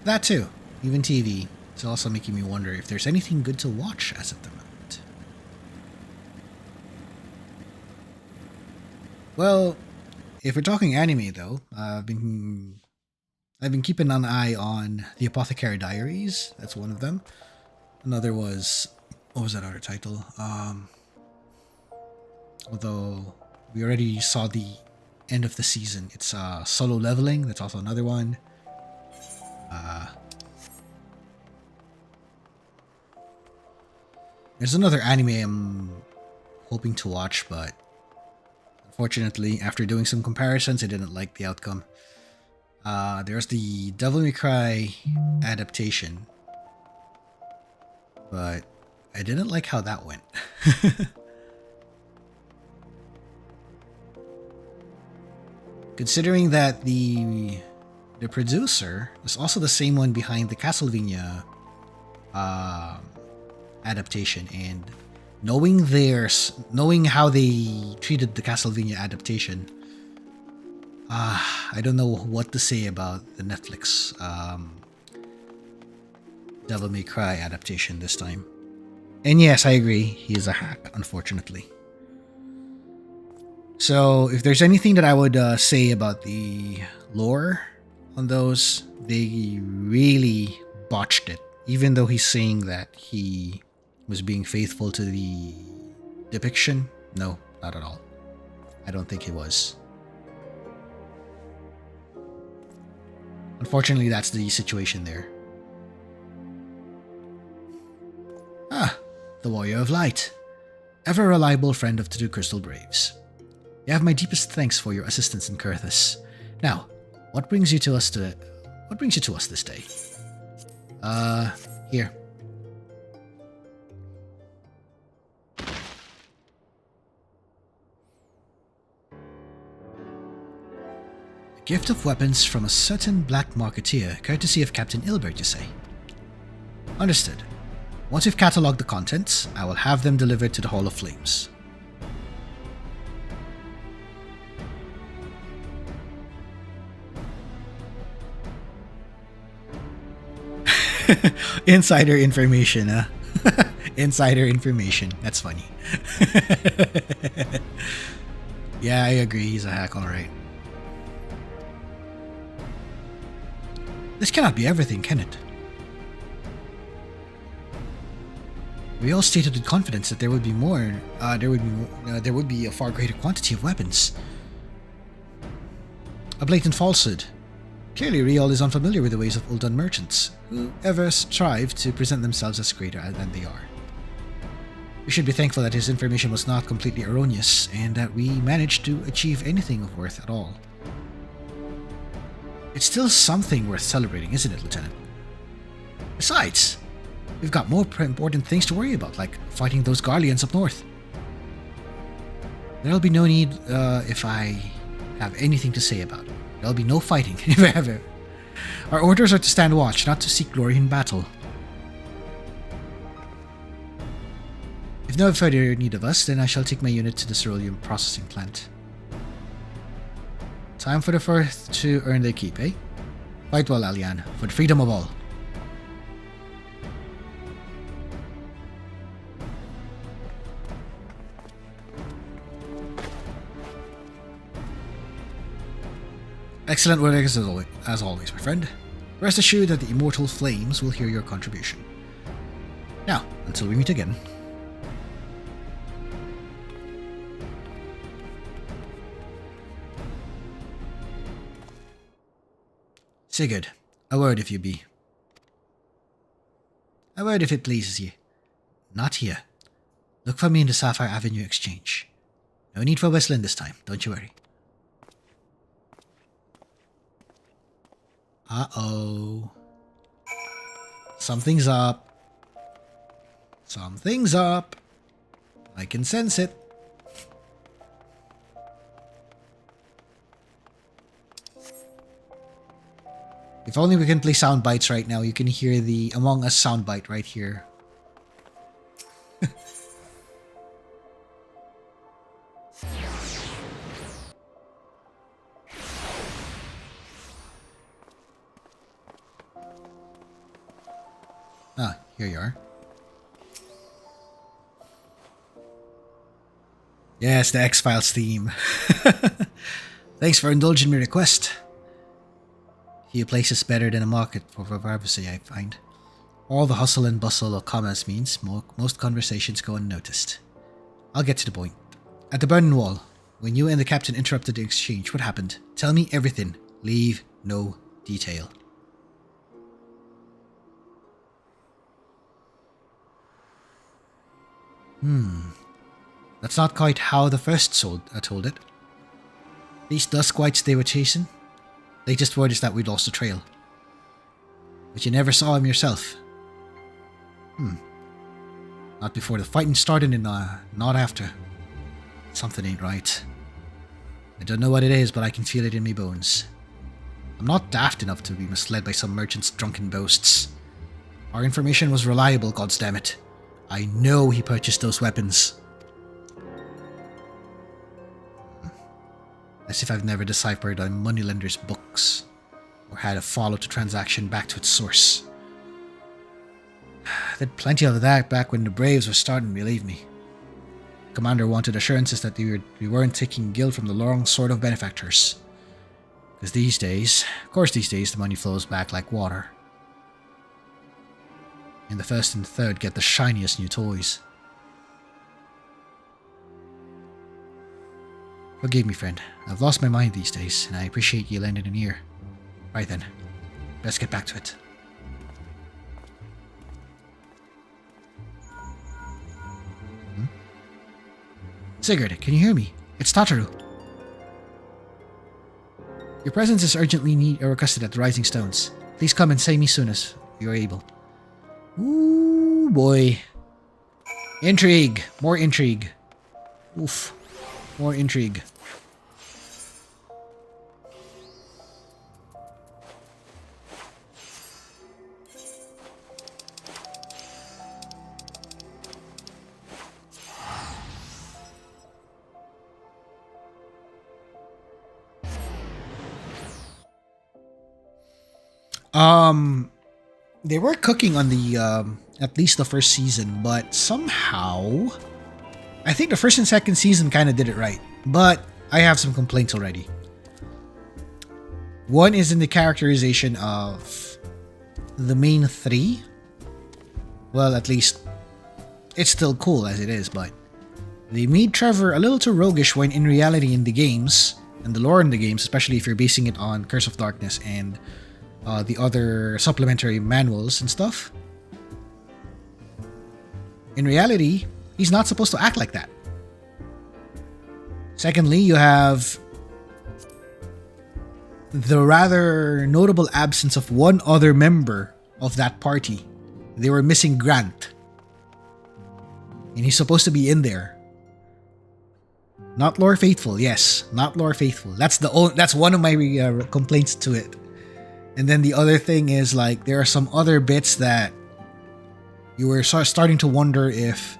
[SPEAKER 1] That too. Even TV. It's also making me wonder if there's anything good to watch as of the moment. Well, if we're talking anime though, I've been keeping an eye on The Apothecary Diaries. That's one of them. Another was, what was that other title? Although we already saw the end of the season. It's Solo Leveling. That's also another one. There's another anime I'm hoping to watch, but unfortunately, after doing some comparisons, I didn't like the outcome. There's the Devil May Cry adaptation, but I didn't like how that went. Considering that the producer is also the same one behind the Castlevania adaptation, and knowing how they treated the Castlevania adaptation, I don't know what to say about the Netflix Devil May Cry adaptation this time. And yes, I agree, he is a hack, unfortunately. So if there's anything that I would say about the lore on those, they really botched it. Even though he's saying that he was being faithful to the depiction, no, not at all. I don't think he was. Unfortunately, that's the situation there. The Warrior of Light. Ever reliable friend of the two Crystal Braves. You have my deepest thanks for your assistance in Kurthus. Now, what brings you to us this day? Here. Gift of weapons from a certain black marketeer, courtesy of Captain Ilbert, you say? Understood. Once we've catalogued the contents, I will have them delivered to the Hall of Flames. Insider information, huh? Insider information. That's funny. Yeah, I agree. He's a hack, alright. This cannot be everything, can it? We all stated with confidence that there would be more. There would be a far greater quantity of weapons. A blatant falsehood. Clearly, Riol is unfamiliar with the ways of Uldan merchants, who ever strive to present themselves as greater than they are. We should be thankful that his information was not completely erroneous, and that we managed to achieve anything of worth at all. It's still something worth celebrating, isn't it, Lieutenant? Besides, we've got more important things to worry about, like fighting those Garleans up north. There'll be no need if I have anything to say about it. There'll be no fighting, if ever. Our orders are to stand watch, not to seek glory in battle. If no further need of us, then I shall take my unit to the cerulean processing plant. Time for the Firth to earn their keep, eh? Fight well, Alian, for the freedom of all. Excellent work as always, my friend. Rest assured that the immortal flames will hear your contribution. Now, until we meet again. Sigurd, a word if you be. A word if it pleases ye. Not here. Look for me in the Sapphire Avenue Exchange. No need for Westland this time, don't you worry. Uh-oh. Something's up. Something's up. I can sense it. If only we can play sound bites right now. You can hear the Among Us soundbite right here. Ah, here you are. Yes, the X-Files theme. Thanks for indulging my request. Few places better than a market for privacy, I find. All the hustle and bustle of commerce means most conversations go unnoticed. I'll get to the point. At the Burning Wall, when you and the captain interrupted the exchange, what happened? Tell me everything. Leave no detail. That's not quite how the first told it. These Duskwights they were chasing? Latest word is that we lost the trail. But you never saw him yourself. Not before the fighting started and not after. Something ain't right. I don't know what it is, but I can feel it in me bones. I'm not daft enough to be misled by some merchant's drunken boasts. Our information was reliable, goddammit. I know he purchased those weapons. As if I've never deciphered a moneylender's books, or had to follow the transaction back to its source. Did plenty of that back when the Braves were starting, believe me. Commander wanted assurances that we weren't taking guilt from the long sword of benefactors. Because these days, the money flows back like water. And the first and third get the shiniest new toys. Forgive me, friend. I've lost my mind these days, and I appreciate you lending an ear. Right then, let's get back to it. Sigurd, can you hear me? It's Tataru. Your presence is urgently requested at the Rising Stones. Please come and say me soon as you're able. Ooh, boy. Intrigue. More intrigue. Oof. More intrigue. They were cooking on the at least the first season, but somehow I think the first and second season kind of did it right. But I have some complaints already. One is in the characterization of the main three. Well, at least it's still cool as it is, but they made Trevor a little too roguish when in reality in the games, and the lore in the games, especially if you're basing it on Curse of Darkness and the other supplementary manuals and stuff. In reality, he's not supposed to act like that. Secondly, you have the rather notable absence of one other member of that party. They were missing Grant. And he's supposed to be in there. Not lore faithful, yes, not lore faithful. That's one of my complaints to it. And then the other thing is, like, there are some other bits that you were starting to wonder if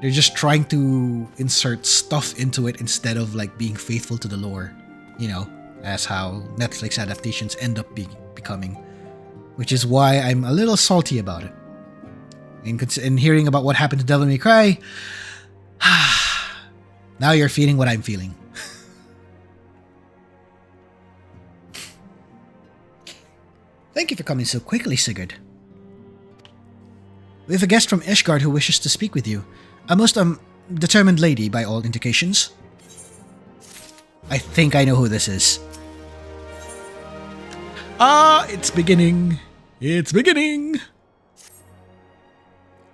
[SPEAKER 1] they're just trying to insert stuff into it instead of, like, being faithful to the lore. You know, as how Netflix adaptations end up becoming. Which is why I'm a little salty about it. And hearing about what happened to Devil May Cry, now you're feeling what I'm feeling. Thank you for coming so quickly, Sigurd. We have a guest from Ishgard who wishes to speak with you. A most determined lady by all indications. I think I know who this is. It's beginning. It's beginning.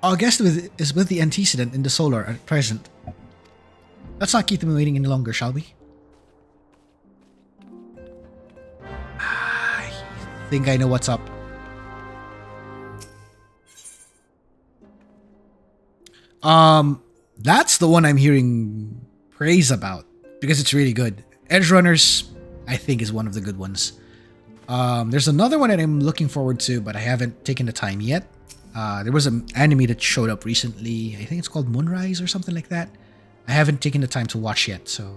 [SPEAKER 1] Our guest is with the antecedent in the solar at present. Let's not keep them waiting any longer, shall we? I think I know what's up. That's the one I'm hearing praise about because it's really good. Edge Runners, I think, is one of the good ones. There's another one that I'm looking forward to, but I haven't taken the time yet. There was an anime that showed up recently. I think it's called Moonrise or something like that. I haven't taken the time to watch yet, so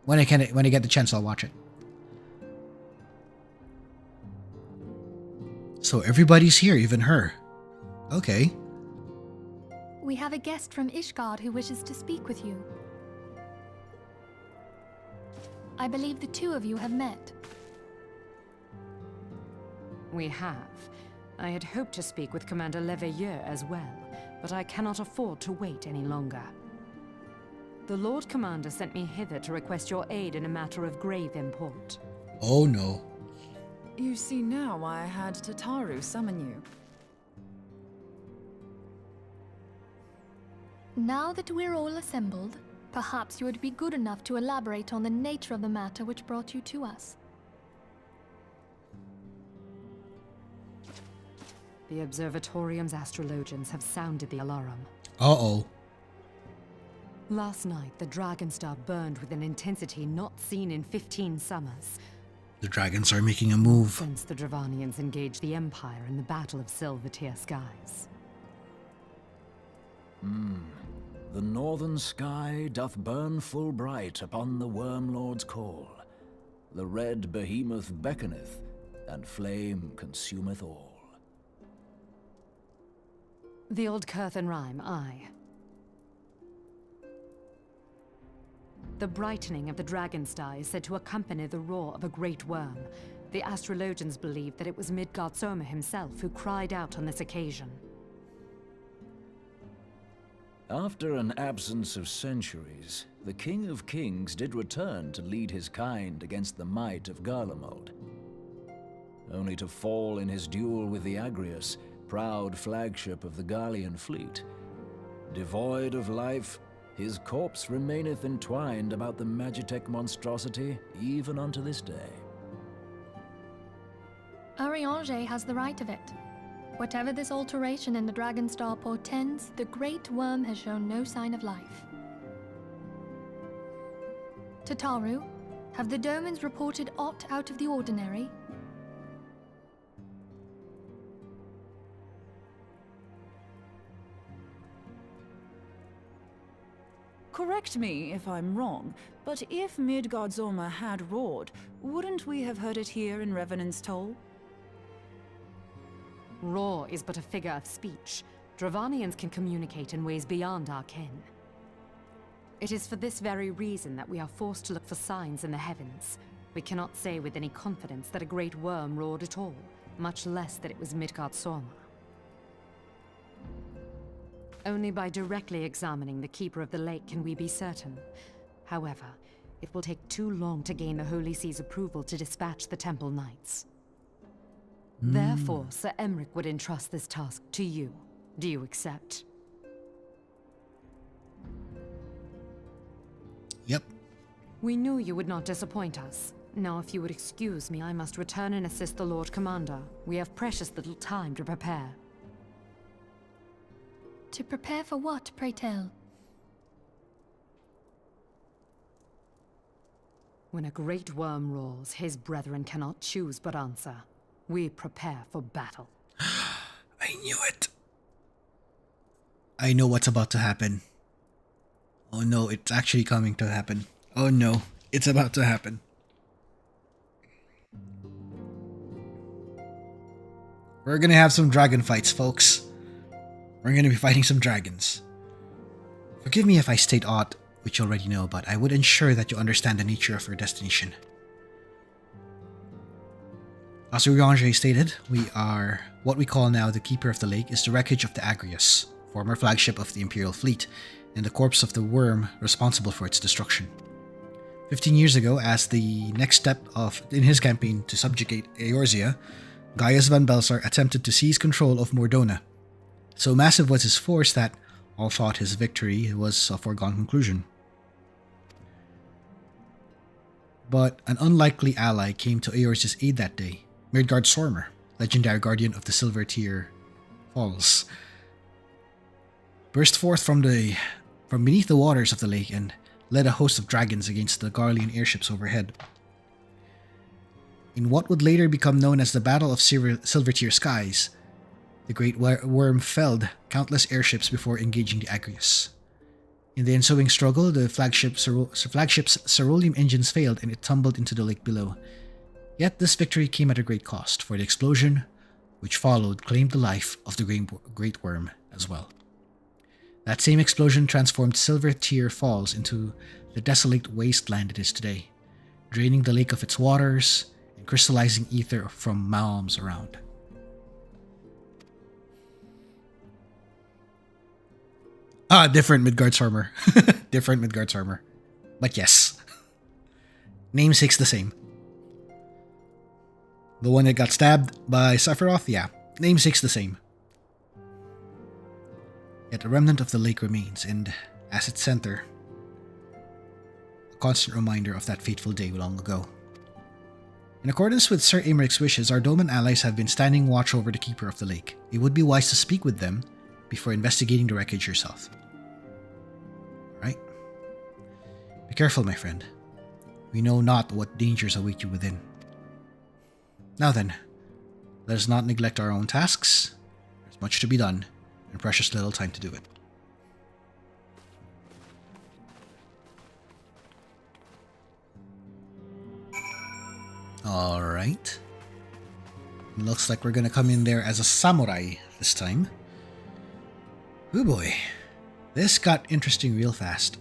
[SPEAKER 1] when I get the chance, I'll watch it. So everybody's here, even her. Okay.
[SPEAKER 2] We have a guest from Ishgard who wishes to speak with you. I believe the two of you have met.
[SPEAKER 3] We have. I had hoped to speak with Commander Leveilleur as well, but I cannot afford to wait any longer. The Lord Commander sent me hither to request your aid in a matter of grave import.
[SPEAKER 1] Oh no.
[SPEAKER 4] You see now why I had Tataru summon you.
[SPEAKER 2] Now that we're all assembled, perhaps you would be good enough to elaborate on the nature of the matter which brought you to us.
[SPEAKER 3] The Observatorium's astrologians have sounded the alarm.
[SPEAKER 1] Uh-oh.
[SPEAKER 3] Last night, the Dragon Star burned with an intensity not seen in 15 summers.
[SPEAKER 1] The dragons are making a move.
[SPEAKER 3] Since the Dravanians engaged the Empire in the Battle of Silver-Tier Skies.
[SPEAKER 5] The northern sky doth burn full bright upon the Wormlord's call. The red behemoth beckoneth, and flame consumeth all.
[SPEAKER 3] The old Curthan rhyme, aye. The brightening of the Dragon Star is said to accompany the roar of a great worm. The astrologians believe that it was Midgard-Soma himself who cried out on this occasion.
[SPEAKER 5] After an absence of centuries, the King of Kings did return to lead his kind against the might of Garlemald. Only to fall in his duel with the Agrius, proud flagship of the Gallian fleet. Devoid of life, his corpse remaineth entwined about the Magitech monstrosity even unto this day.
[SPEAKER 2] Ariange has the right of it. Whatever this alteration in the Dragon Star portends, the Great Worm has shown no sign of life. Tataru, have the Domans reported aught out of the ordinary?
[SPEAKER 4] Correct me if I'm wrong, but if Midgard-Soma had roared, wouldn't we have heard it here in Revenant's Toll?
[SPEAKER 3] Roar is but a figure of speech. Dravanians can communicate in ways beyond our ken. It is for this very reason that we are forced to look for signs in the heavens. We cannot say with any confidence that a great worm roared at all, much less that it was Midgard Sorma. Only by directly examining the Keeper of the Lake can we be certain. However, it will take too long to gain the Holy See's approval to dispatch the Temple Knights. Therefore, Sir Emric would entrust this task to you. Do you accept?
[SPEAKER 1] Yep.
[SPEAKER 3] We knew you would not disappoint us. Now, if you would excuse me, I must return and assist the Lord Commander. We have precious little time to prepare.
[SPEAKER 2] To prepare for what, pray tell?
[SPEAKER 3] When a great worm roars, his brethren cannot choose but answer. We prepare for battle.
[SPEAKER 1] I knew it. I know what's about to happen. Oh no, it's actually coming to happen. Oh no, it's about to happen. We're gonna have some dragon fights, folks. We're gonna be fighting some dragons. Forgive me if I state aught which you already know, but I would ensure that you understand the nature of your destination. As Urianger stated, we are what we call now the Keeper of the Lake is the wreckage of the Agrius, former flagship of the Imperial fleet, and the corpse of the worm responsible for its destruction. 15 years ago, as the next step in his campaign to subjugate Eorzea, Gaius van Belsar attempted to seize control of Mordona. So massive was his force that all thought his victory was a foregone conclusion. But an unlikely ally came to Eorzea's aid that day, Midgard Sormer, legendary guardian of the Silver Tier Falls, burst forth from beneath the waters of the lake and led a host of dragons against the Garlean airships overhead. In what would later become known as the Battle of Silver Tier Skies, the Great Worm felled countless airships before engaging the Agrius. In the ensuing struggle, the flagship's ceruleum engines failed and it tumbled into the lake below. Yet this victory came at a great cost, for the explosion, which followed, claimed the life of the Great Worm as well. That same explosion transformed Silver Tier Falls into the desolate wasteland it is today, draining the lake of its waters and crystallizing ether from mounds around. Different Midgard Sormer. Different Midgard Sormer. But yes. Namesake's the same. The one that got stabbed by Sephiroth? Yeah. Namesake's the same. Yet a remnant of the lake remains, and as its center, a constant reminder of that fateful day long ago. In accordance with Sir Americ's wishes, our Doman allies have been standing watch over the Keeper of the Lake. It would be wise to speak with them before investigating the wreckage yourself. Right? Be careful, my friend. We know not what dangers await you within. Now then, let us not neglect our own tasks. There's much to be done, and precious little time to do it. Alright. Looks like we're gonna come in there as a samurai this time. Oh boy. This got interesting real fast.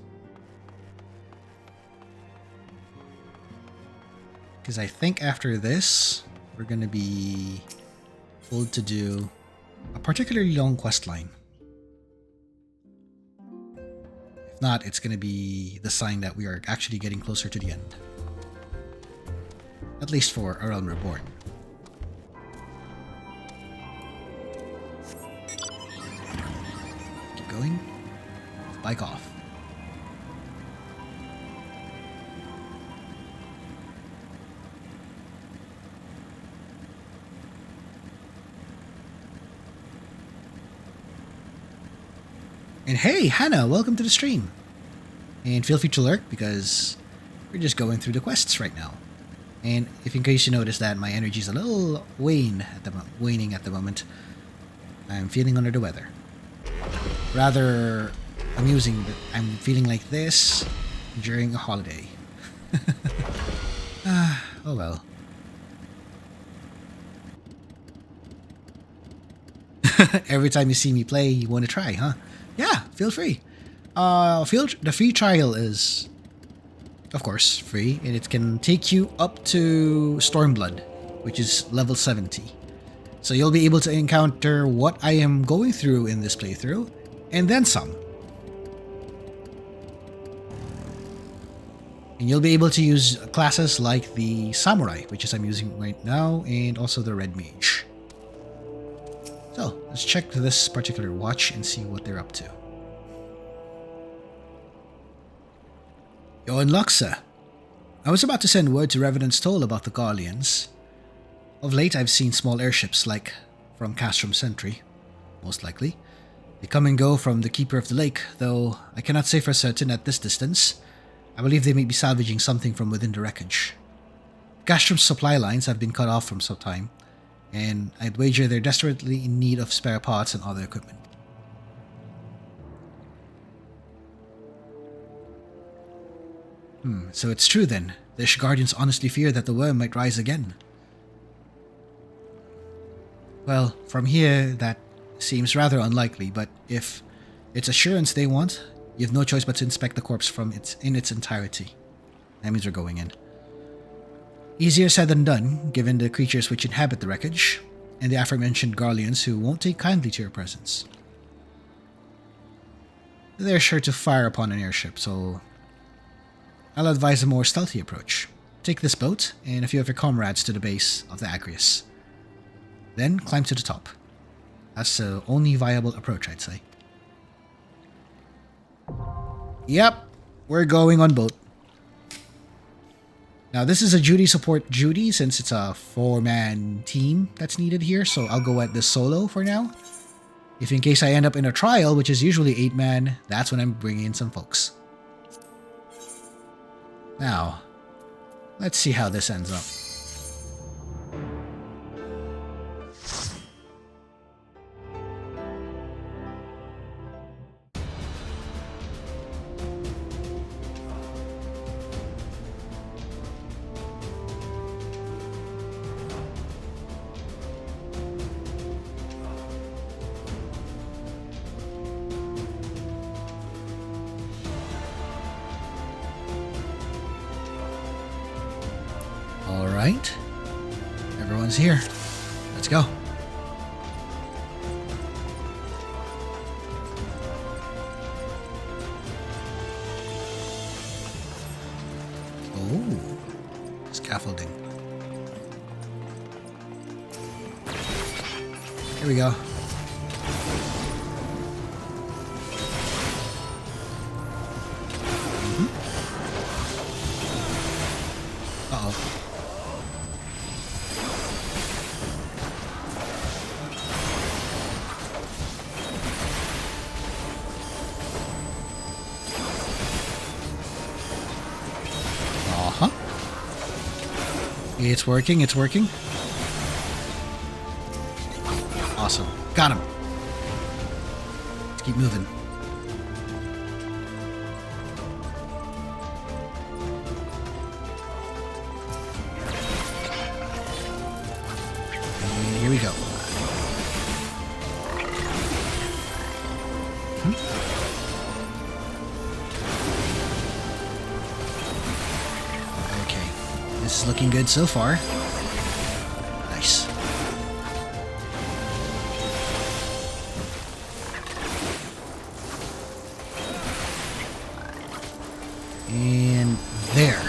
[SPEAKER 1] Because I think after this, we're gonna be told to do a particularly long quest line. If not, it's gonna be the sign that we are actually getting closer to the end. At least for A Realm Reborn. Keep going. Bike off. And hey, Hannah, welcome to the stream. And feel free to lurk because we're just going through the quests right now. And if in case you notice that my energy is a little waning at the moment, I'm feeling under the weather. Rather amusing that I'm feeling like this during a holiday. Oh well. Every time you see me play, you want to try, huh? Yeah, feel free. The free trial is, of course, free, and it can take you up to Stormblood, which is level 70. So you'll be able to encounter what I am going through in this playthrough, and then some. And you'll be able to use classes like the Samurai, which is I'm using right now, and also the Red Mage. So, let's check this particular watch and see what they're up to. Yo, in Luxa. I was about to send word to Revenant's Toll about the Garleans. Of late, I've seen small airships like from Castrum Sentry, most likely. They come and go from the Keeper of the Lake, though I cannot say for certain at this distance. I believe they may be salvaging something from within the wreckage. Castrum's supply lines have been cut off from some time, and I'd wager they're desperately in need of spare parts and other equipment. So it's true then. The Ishgardians honestly fear that the worm might rise again. Well, from here, that seems rather unlikely, but if it's assurance they want, you have no choice but to inspect the corpse in its entirety. That means we're going in. Easier said than done, given the creatures which inhabit the wreckage, and the aforementioned Garleans who won't take kindly to your presence. They're sure to fire upon an airship, so I'll advise a more stealthy approach. Take this boat and a few of your comrades to the base of the Agrius. Then climb to the top. That's the only viable approach, I'd say. Yep, we're going on boat. Now this is a duty support duty since it's a 4-man team that's needed here, so I'll go at this solo for now. If in case I end up in a trial, which is usually 8-man, that's when I'm bringing in some folks. Now, let's see how this ends up. Alright, everyone's here. Let's go. Oh, scaffolding. Here we go. Uh-oh. It's working, it's working. Awesome. Got him. Let's keep moving. And here we go. This is looking good so far. Nice. And there.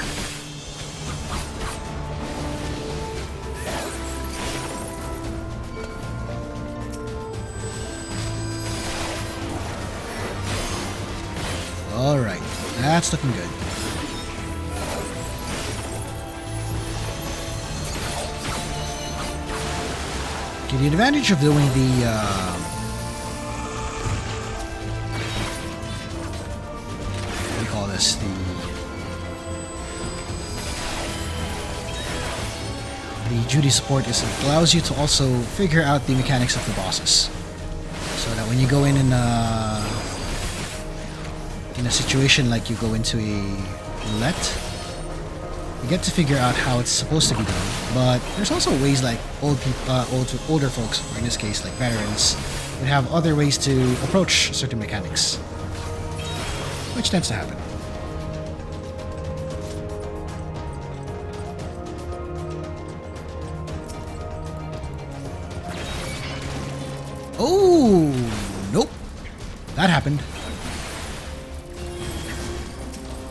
[SPEAKER 1] All right, that's looking good. Okay, the advantage of doing the what do you call this? The duty support is it allows you to also figure out the mechanics of the bosses, so that when you go in a situation like you go into a roulette, You get to figure out how it's supposed to be done, but there's also ways like older folks, or in this case like veterans, would have other ways to approach certain mechanics, which tends to happen. Oh, nope. That happened.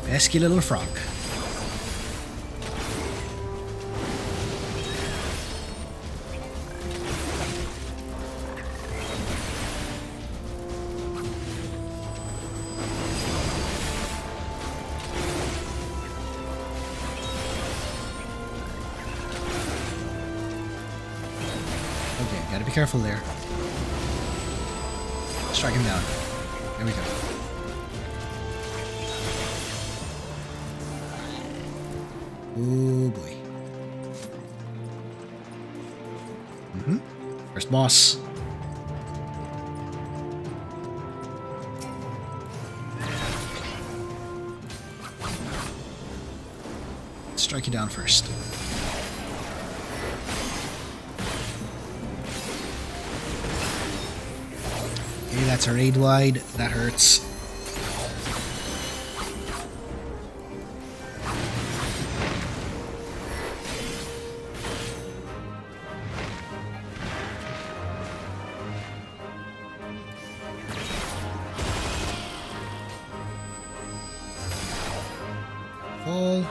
[SPEAKER 1] Pesky little frog. Okay, gotta be careful there. Strike him down. There we go. Oh boy. First boss. Let's strike you down first. Okay, that's a raid wide. That hurts. Fall.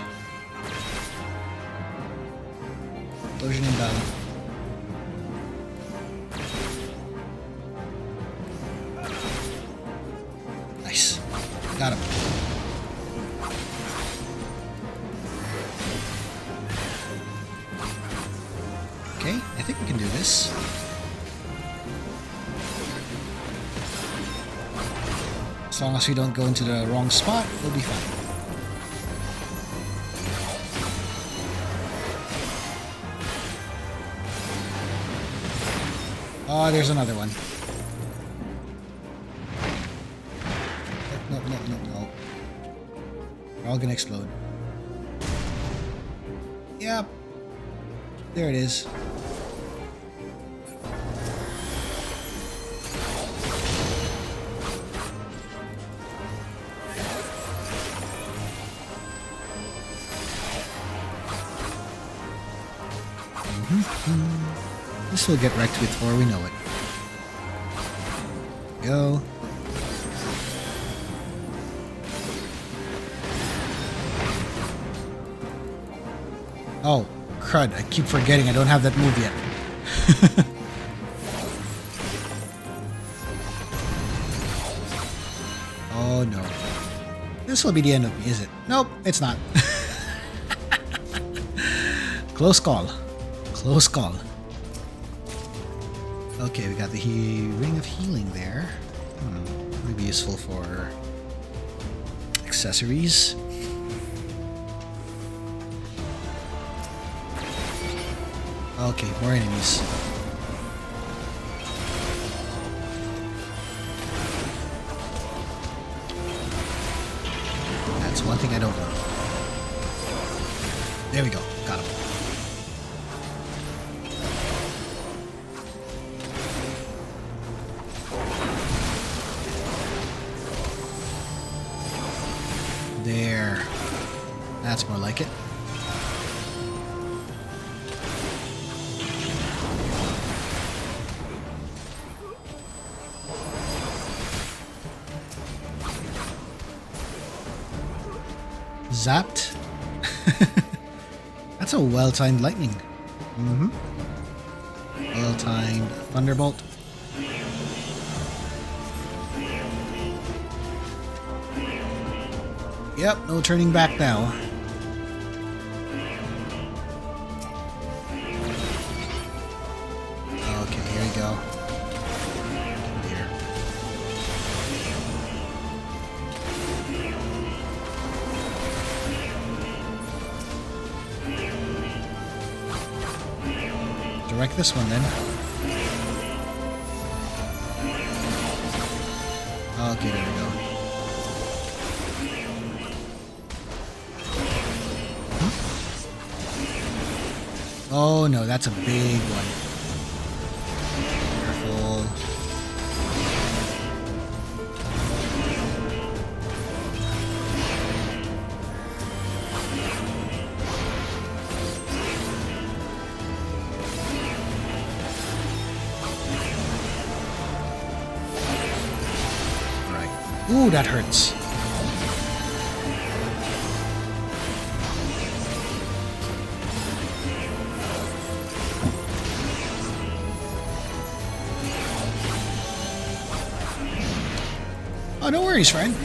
[SPEAKER 1] Explosion inbound. Nice. Got him. Okay, I think we can do this. As long as we don't go into the wrong spot, we'll be fine. Oh, there's another one. No. They're all gonna explode. Yep. There it is. This will get wrecked before we know it. Go. Oh, crud. I keep forgetting I don't have that move yet. Oh no. This will be the end of me, is it? Nope, it's not. Close call. Close call. Okay, we got the Ring of Healing there. Would be useful for accessories. Okay, more enemies. That's one thing I don't know. There we go. Got him. There. That's more like it. Zapped. That's a well-timed lightning. Well-timed thunderbolt. Yep, no turning back now. Okay, here we go. Here. Direct this one then. Okay, there we go. Oh no, that's a big one. Careful. Right. Ooh, that hurts. Oh, no worries, friend.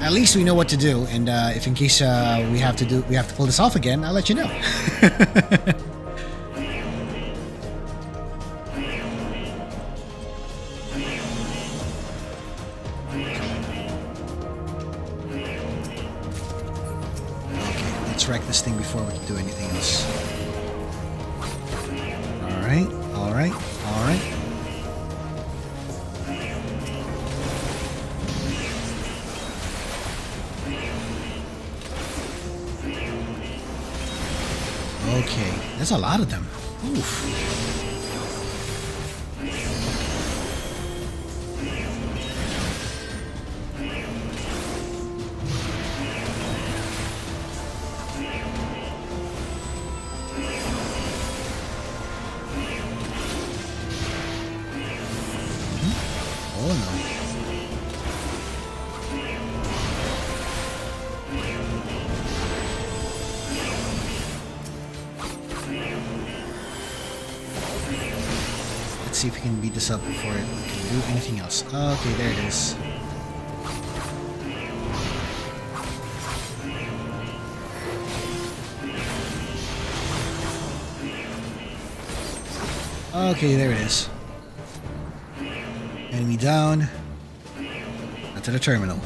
[SPEAKER 1] At least we know what to do, and if in case we have to pull this off again, I'll let you know. Okay, let's wreck this thing before we can do anything else. All right, all right, all right. Okay, there's a lot of them. Oof. Oh no. Let's see if we can beat this up before it can do anything else. Okay, there it is. Okay, there it is. Enemy down. Now to the terminal.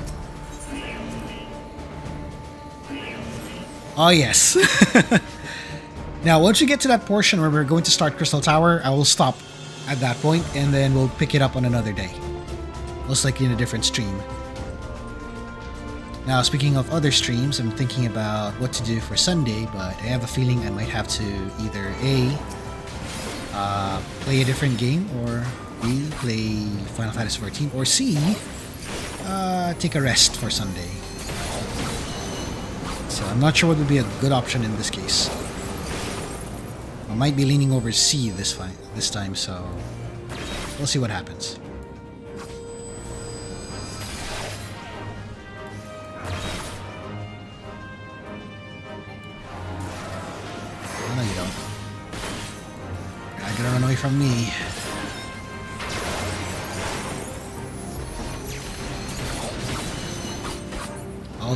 [SPEAKER 1] Oh yes. Now once we get to that portion where we're going to start Crystal Tower, I will stop at that point and then we'll pick it up on another day. Most likely in a different stream. Now speaking of other streams, I'm thinking about what to do for Sunday, but I have a feeling I might have to either A, play a different game, or B, play Final Fantasy XIV, or C, take a rest for Sunday. So I'm not sure what would be a good option in this case. I might be leaning over C this time, so we'll see what happens. Oh, no, you don't. You're not gonna run away from me.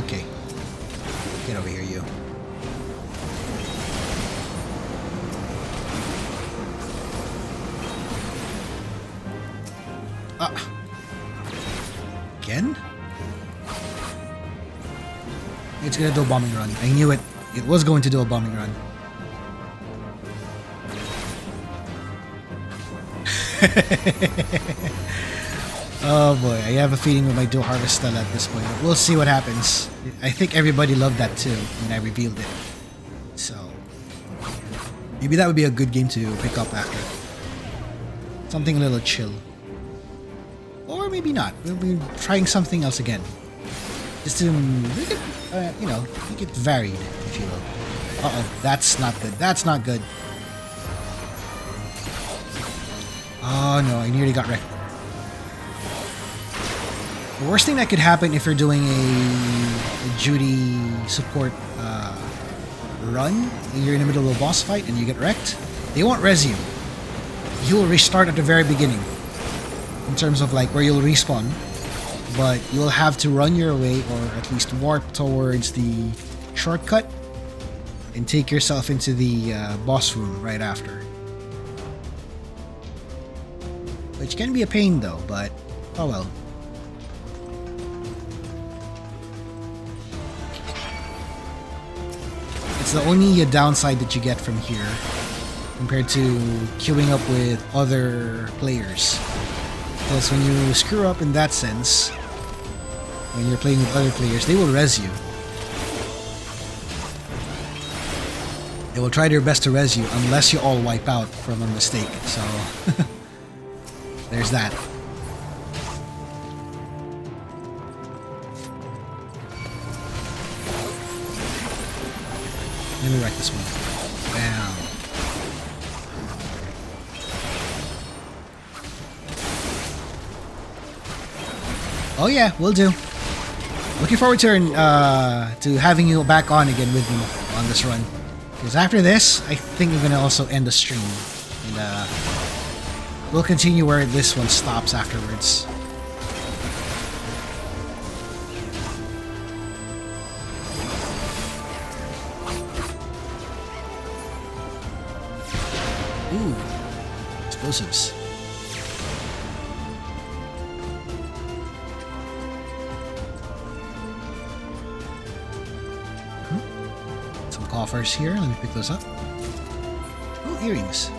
[SPEAKER 1] Okay. Get over here, you. Again? It's gonna do a bombing run. I knew it. It was going to do a bombing run. Oh boy, I have a feeling we might do Harvest Stella at this point. But we'll see what happens. I think everybody loved that too when I revealed it. So maybe that would be a good game to pick up after. Something a little chill. Or maybe not. We'll be trying something else again. Just to make it, make it varied, if you will. Uh-oh, that's not good. That's not good. Oh no, I nearly got wrecked. The worst thing that could happen if you're doing a Judy support run and you're in the middle of a boss fight and you get wrecked, they won't res you. You'll restart at the very beginning in terms of like where you'll respawn, but you'll have to run your way or at least warp towards the shortcut and take yourself into the boss room right after. Which can be a pain though, but oh well. It's the only downside that you get from here compared to queuing up with other players. Because when you screw up in that sense, when you're playing with other players, they will res you. They will try their best to res you unless you all wipe out from a mistake. So there's that. Let me write this one. Bam. Oh yeah, will do. Looking forward to having you back on again with me on this run. Because after this, I think I'm gonna also end the stream, and we'll continue where this one stops afterwards. Ooh, explosives. Offers here. Let me pick those up. Oh, earrings.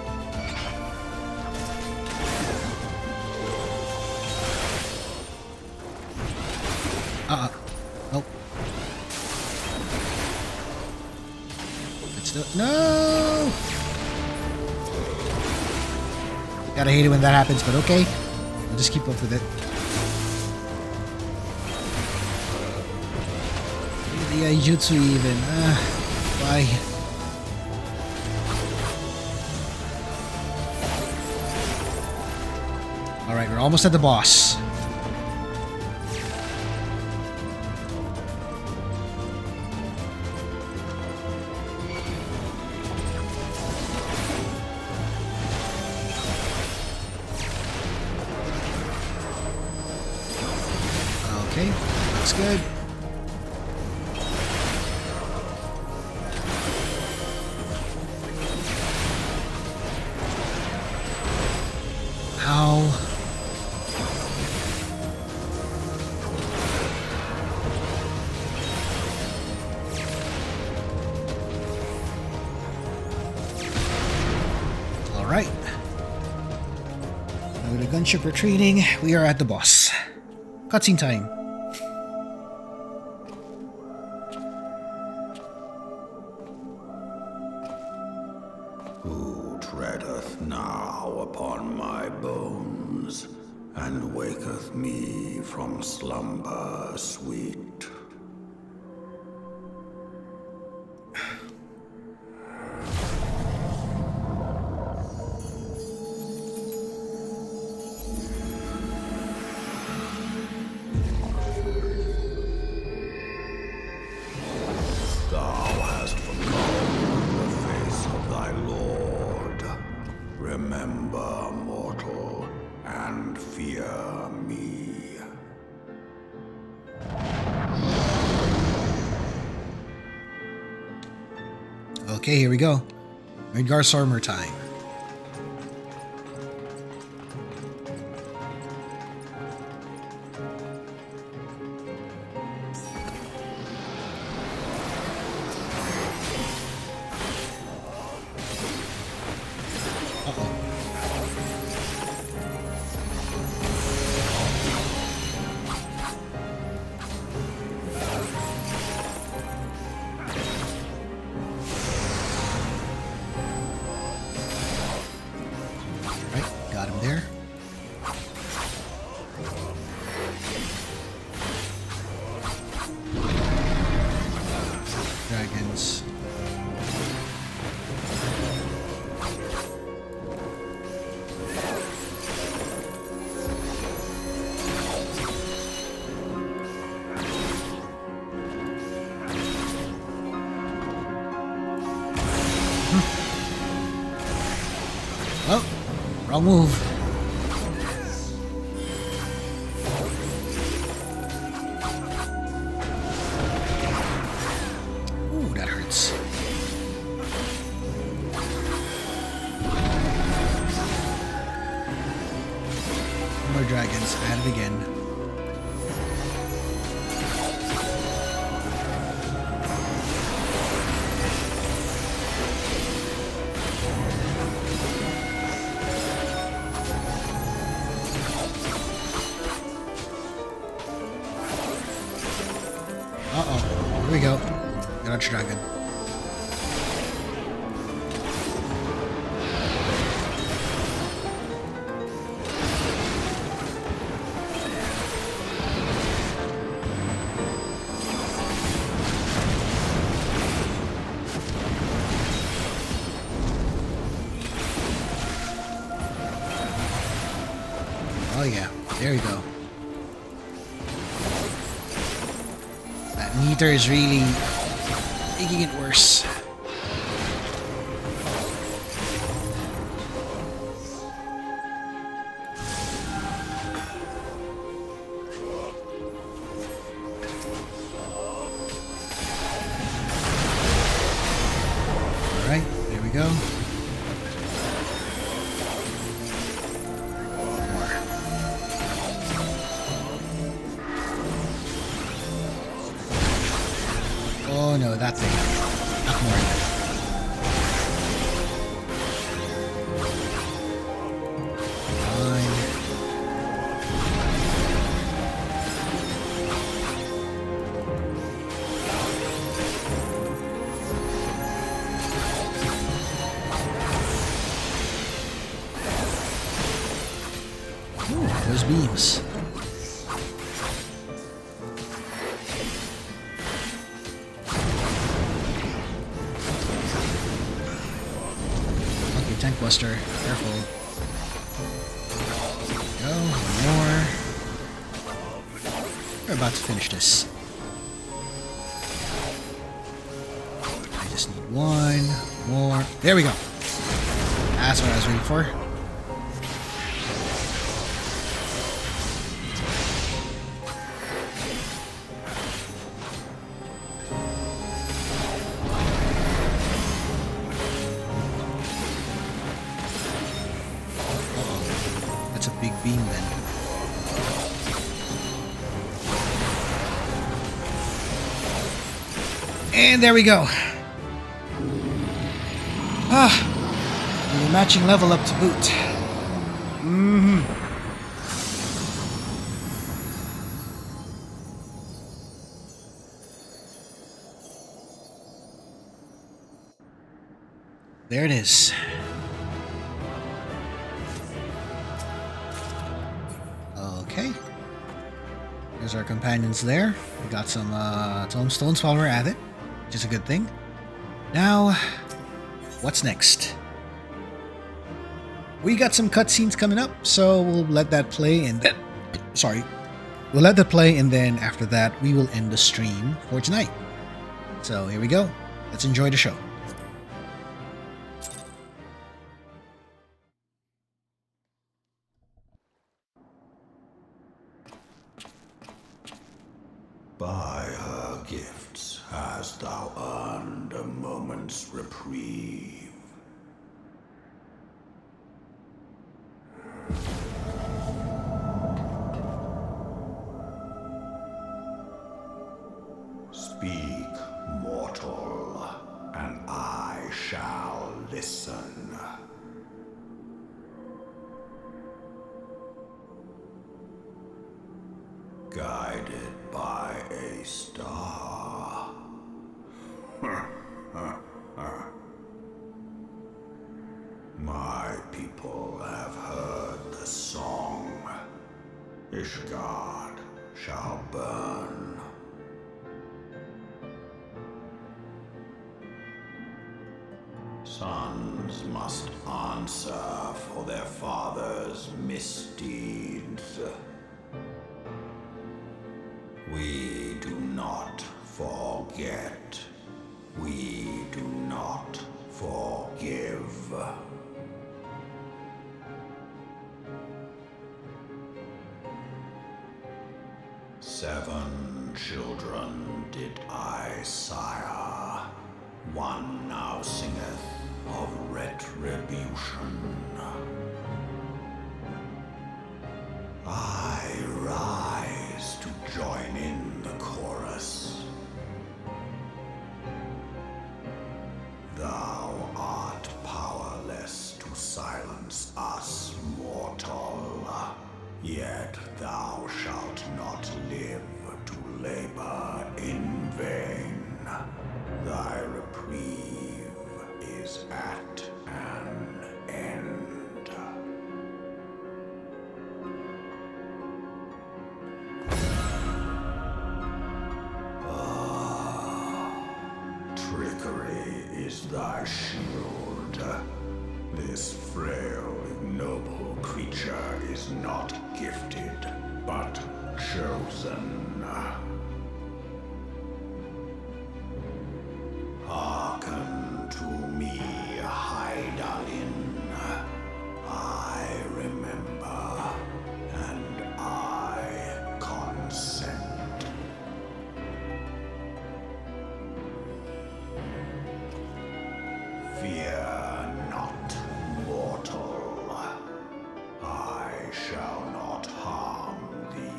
[SPEAKER 1] Nope. Let's do it. No! Gotta hate it when that happens, but okay. I'll just keep up with it. The Jutsu even. Bye. Alright, we're almost at the boss. Okay, looks good. Alright. Now with the gunship retreating, we are at the boss. Cutscene time.
[SPEAKER 6] Who treadeth now upon my bones, and waketh me from slumber sweet?
[SPEAKER 1] Okay, here we go. Midgar's armor time. Oh, wrong move. Ooh, that hurts. More dragons, at it again. Uh-oh. Here we go. Got a dragon. There we go. That meter is really making it worse. Alright, there we go. Oh no, that thing. Not more. Fine. Ooh, those beams. Tank Buster, careful. Go, one more. We're about to finish this. I just need one more. There we go. That's what I was waiting for. That's a big beam then. And there we go. Ah, and a matching level up to boot. There it is. Okay. There's our companions there. We got some tombstones while we're at it, which is a good thing. Now, what's next? We got some cutscenes coming up, so we'll let that play and then... Sorry. We'll let that play and then after that, we will end the stream for tonight. So here we go. Let's enjoy the show.
[SPEAKER 6] By her gifts hast thou earned a moment's reprieve. Speak, mortal, and I shall listen. Guided by a star. My people have heard the song. Ishgard shall burn. Sons must answer for their father's misdeeds. We do not forget. We do not forgive. Seven children did I sire. One now singeth of retribution. I rise to join in the chorus. Thou art powerless to silence us, mortal. Yet thou shalt not live to labor in vain. Thy reprieve is at an end. Trickery is thy shield. This frail, ignoble creature is not gifted, but chosen. Hearken to me, Hydaelyn. I remember, and I consent. Fear not, mortal. I shall not harm thee.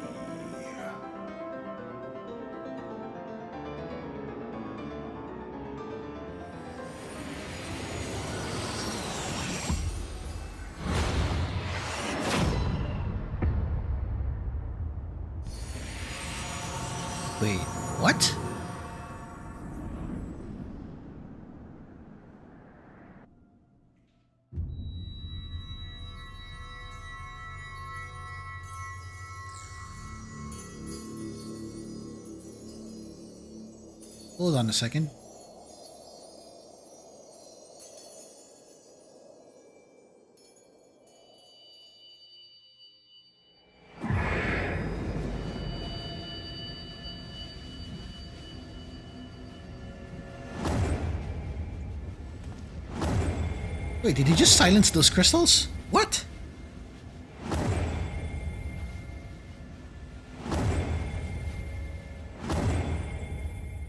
[SPEAKER 1] Wait, what? Hold on a second. Wait, did he just silence those crystals? What?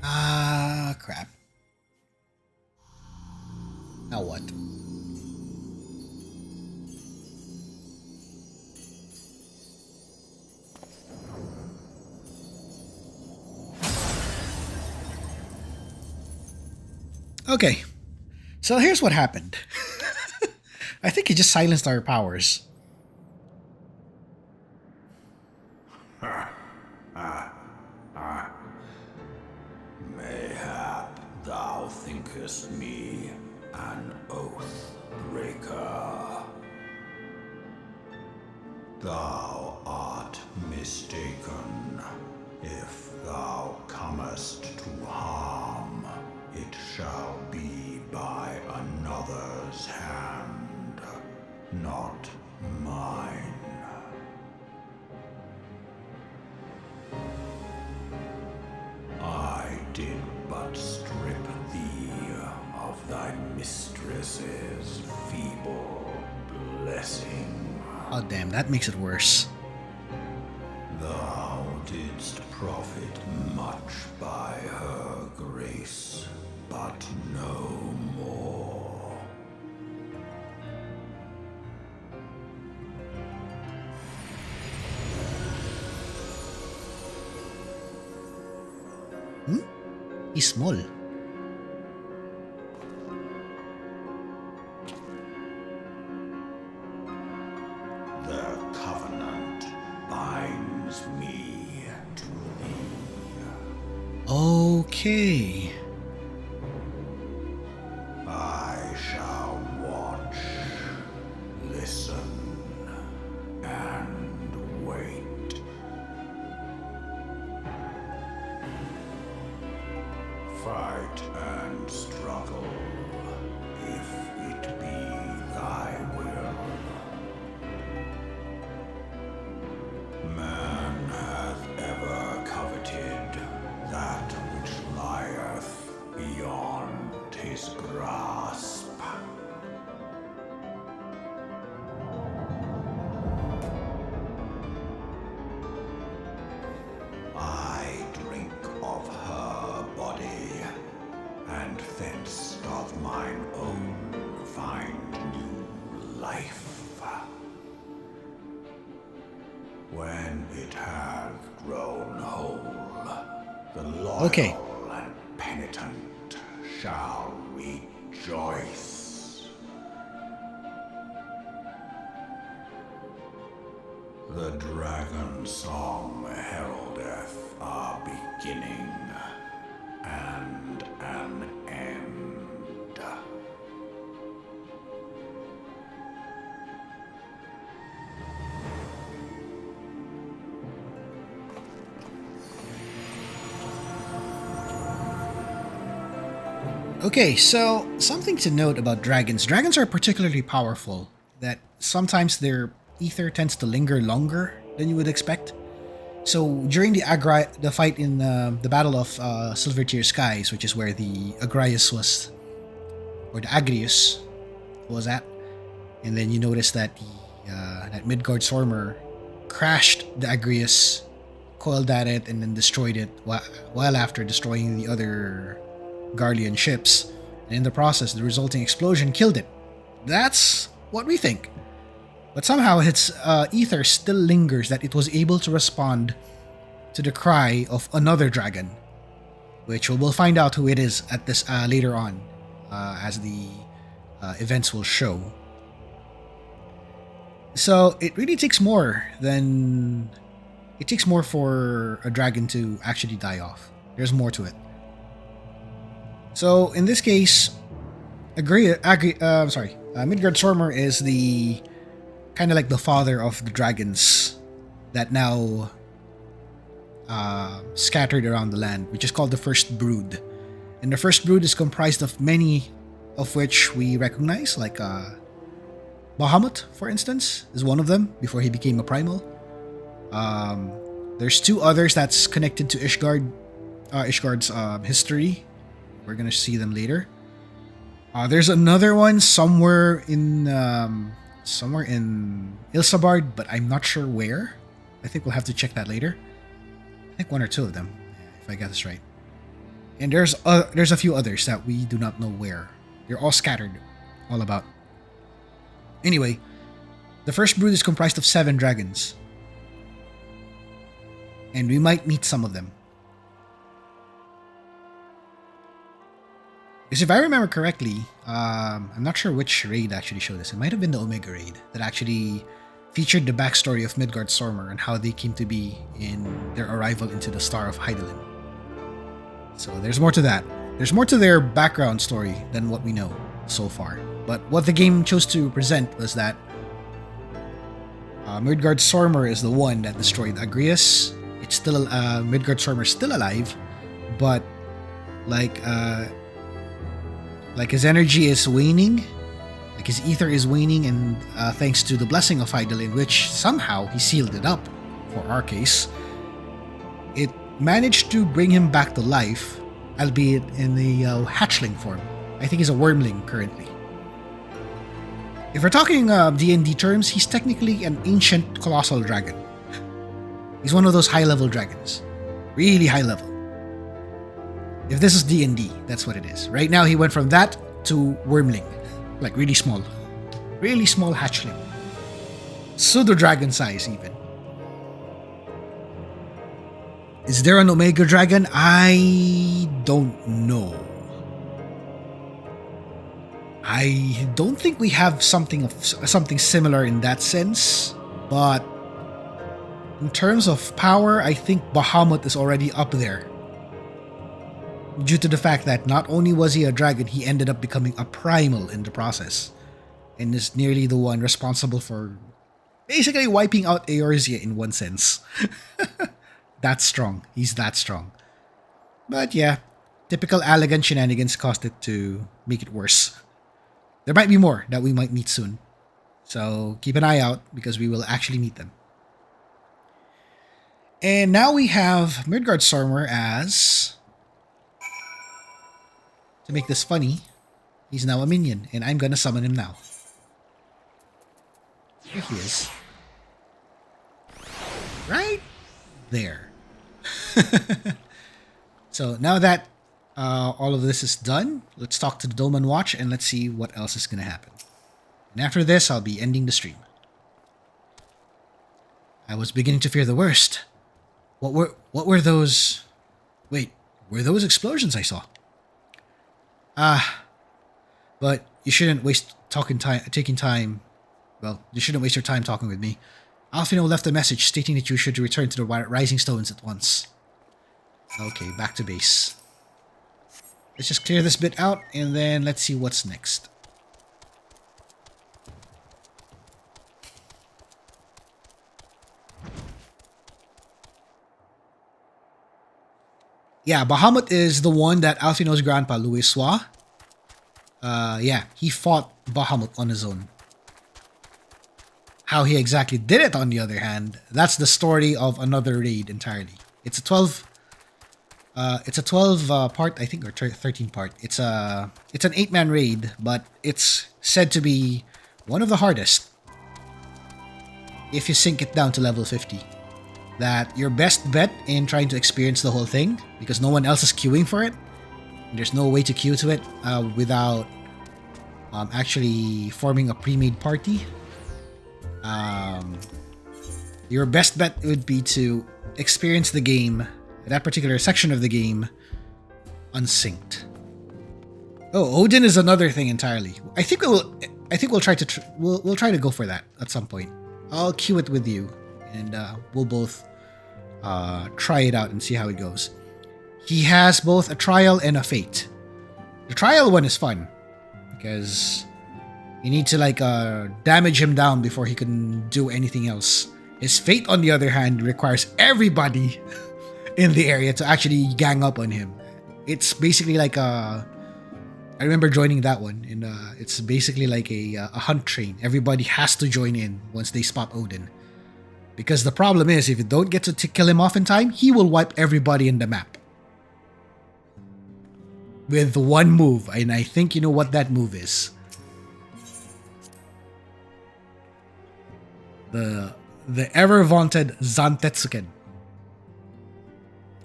[SPEAKER 1] Ah, crap. Now what? Okay, so here's what happened. I think he just silenced our powers.
[SPEAKER 6] Mayhap thou thinkest me an oath breaker. Thou art mistaken. If thou comest to harm, it shall be by another's hand, not mine. I did but strip thee of thy mistress's feeble blessing.
[SPEAKER 1] Oh damn, that makes it worse.
[SPEAKER 6] Thou didst profit much by her grace, but no more.
[SPEAKER 1] He's small.
[SPEAKER 6] The covenant binds me to thee.
[SPEAKER 1] Okay.
[SPEAKER 6] I shall watch, listen, and wait. Fight and struggle, if it be thy will. Man hath ever coveted that which lieth beyond his grasp. I drink of her body, and thence doth mine own find new life. When it hath grown whole, the loyal
[SPEAKER 1] Okay.
[SPEAKER 6] and penitent shall rejoice. The dragon song heraldeth a beginning and an end.
[SPEAKER 1] Okay, so something to note about dragons. Dragons are particularly powerful, that sometimes their ether tends to linger longer than you would expect. So during the fight in the Battle of Silver Tier Skies, which is where the Agrius was, or the Agrius was at, and then you notice that that Midgard Stormer crashed the Agrius, coiled at it, and then destroyed it, while after destroying the other Garlean ships, and in the process, the resulting explosion killed it. That's what we think. But somehow its ether still lingers, that it was able to respond to the cry of another dragon, which we'll find out who it is at this later on, as the events will show. So it really takes more than it takes more for a dragon to actually die off. There's more to it. So in this case, Midgard Stormer is the kind of like the father of the dragons that now scattered around the land, which is called the First Brood. And the First Brood is comprised of many of which we recognize, like Bahamut, for instance, is one of them before he became a primal. There's two others that's connected to Ishgard's history. We're gonna see them later. There's another one somewhere in Ilsabard, but I'm not sure where. I think we'll have to check that later. I think one or two of them, if I got this right. And there's a few others that we do not know where. They're all scattered, all about. Anyway, the First Brood is comprised of 7 dragons, and we might meet some of them. Because if I remember correctly, I'm not sure which raid actually showed this. It might have been the Omega raid that actually featured the backstory of Midgard Stormer and how they came to be in their arrival into the Star of Hydaelyn. So there's more to that. There's more to their background story than what we know so far. But what the game chose to present was that Midgard Stormer is the one that destroyed Agrius. It's still Midgard Stormer is still alive, but like his energy is waning, like his ether is waning, and thanks to the blessing of Hydaelyn, which somehow he sealed it up, for our case, it managed to bring him back to life, albeit in the hatchling form. I think he's a wormling currently. If we're talking D&D terms, he's technically an ancient colossal dragon. He's one of those high-level dragons. Really high level. If this is D&D, that's what it is. Right now, he went from that to wormling. Like really small. Really small hatchling. Pseudo-dragon size, even. Is there an Omega Dragon? I don't know. I don't think we have something similar in that sense, but in terms of power, I think Bahamut is already up there. Due to the fact that not only was he a dragon, he ended up becoming a primal in the process, and is nearly the one responsible for basically wiping out Eorzea in one sense. That's strong. He's that strong. But yeah, typical elegant shenanigans caused it to make it worse. There might be more that we might meet soon. So keep an eye out because we will actually meet them. And now we have Midgard Stormer as... To make this funny, he's now a minion, and I'm gonna summon him now. Here he is. Right there. So now that all of this is done, let's talk to the Doman Watch and let's see what else is gonna happen. And after this, I'll be ending the stream. I was beginning to fear the worst. What were those? Wait, were those explosions I saw? But you shouldn't waste taking time. Well, you shouldn't waste your time talking with me. Alfino left a message stating that you should return to the Rising Stones at once. Okay, back to base. Let's just clear this bit out, and then let's see what's next. Yeah, Bahamut is the one that Alfino's grandpa, Louis Sois, Yeah, he fought Bahamut on his own. How he exactly did it, on the other hand, that's the story of another raid entirely. It's a 12 part, I think, or 13 part. It's an 8-man raid, but it's said to be one of the hardest if you sink it down to level 50. That your best bet in trying to experience the whole thing, because no one else is queuing for it. There's no way to queue to it without actually forming a pre-made party. Your best bet would be to experience the game, that particular section of the game, unsynced. Oh, Odin is another thing entirely. I think we'll try to we'll try to go for that at some point. I'll queue it with you, and we'll both try it out and see how it goes. He has both a trial and a fate. The trial one is fun because you need to damage him down before he can do anything else. His fate, on the other hand, requires everybody in the area to actually gang up on him. It's basically like I remember joining that one, and it's basically like a hunt train. Everybody has to join in once they spot Odin. Because the problem is, if you don't get to kill him off in time, he will wipe everybody in the map. With one move, and I think you know what that move is. The ever vaunted Zantetsuken.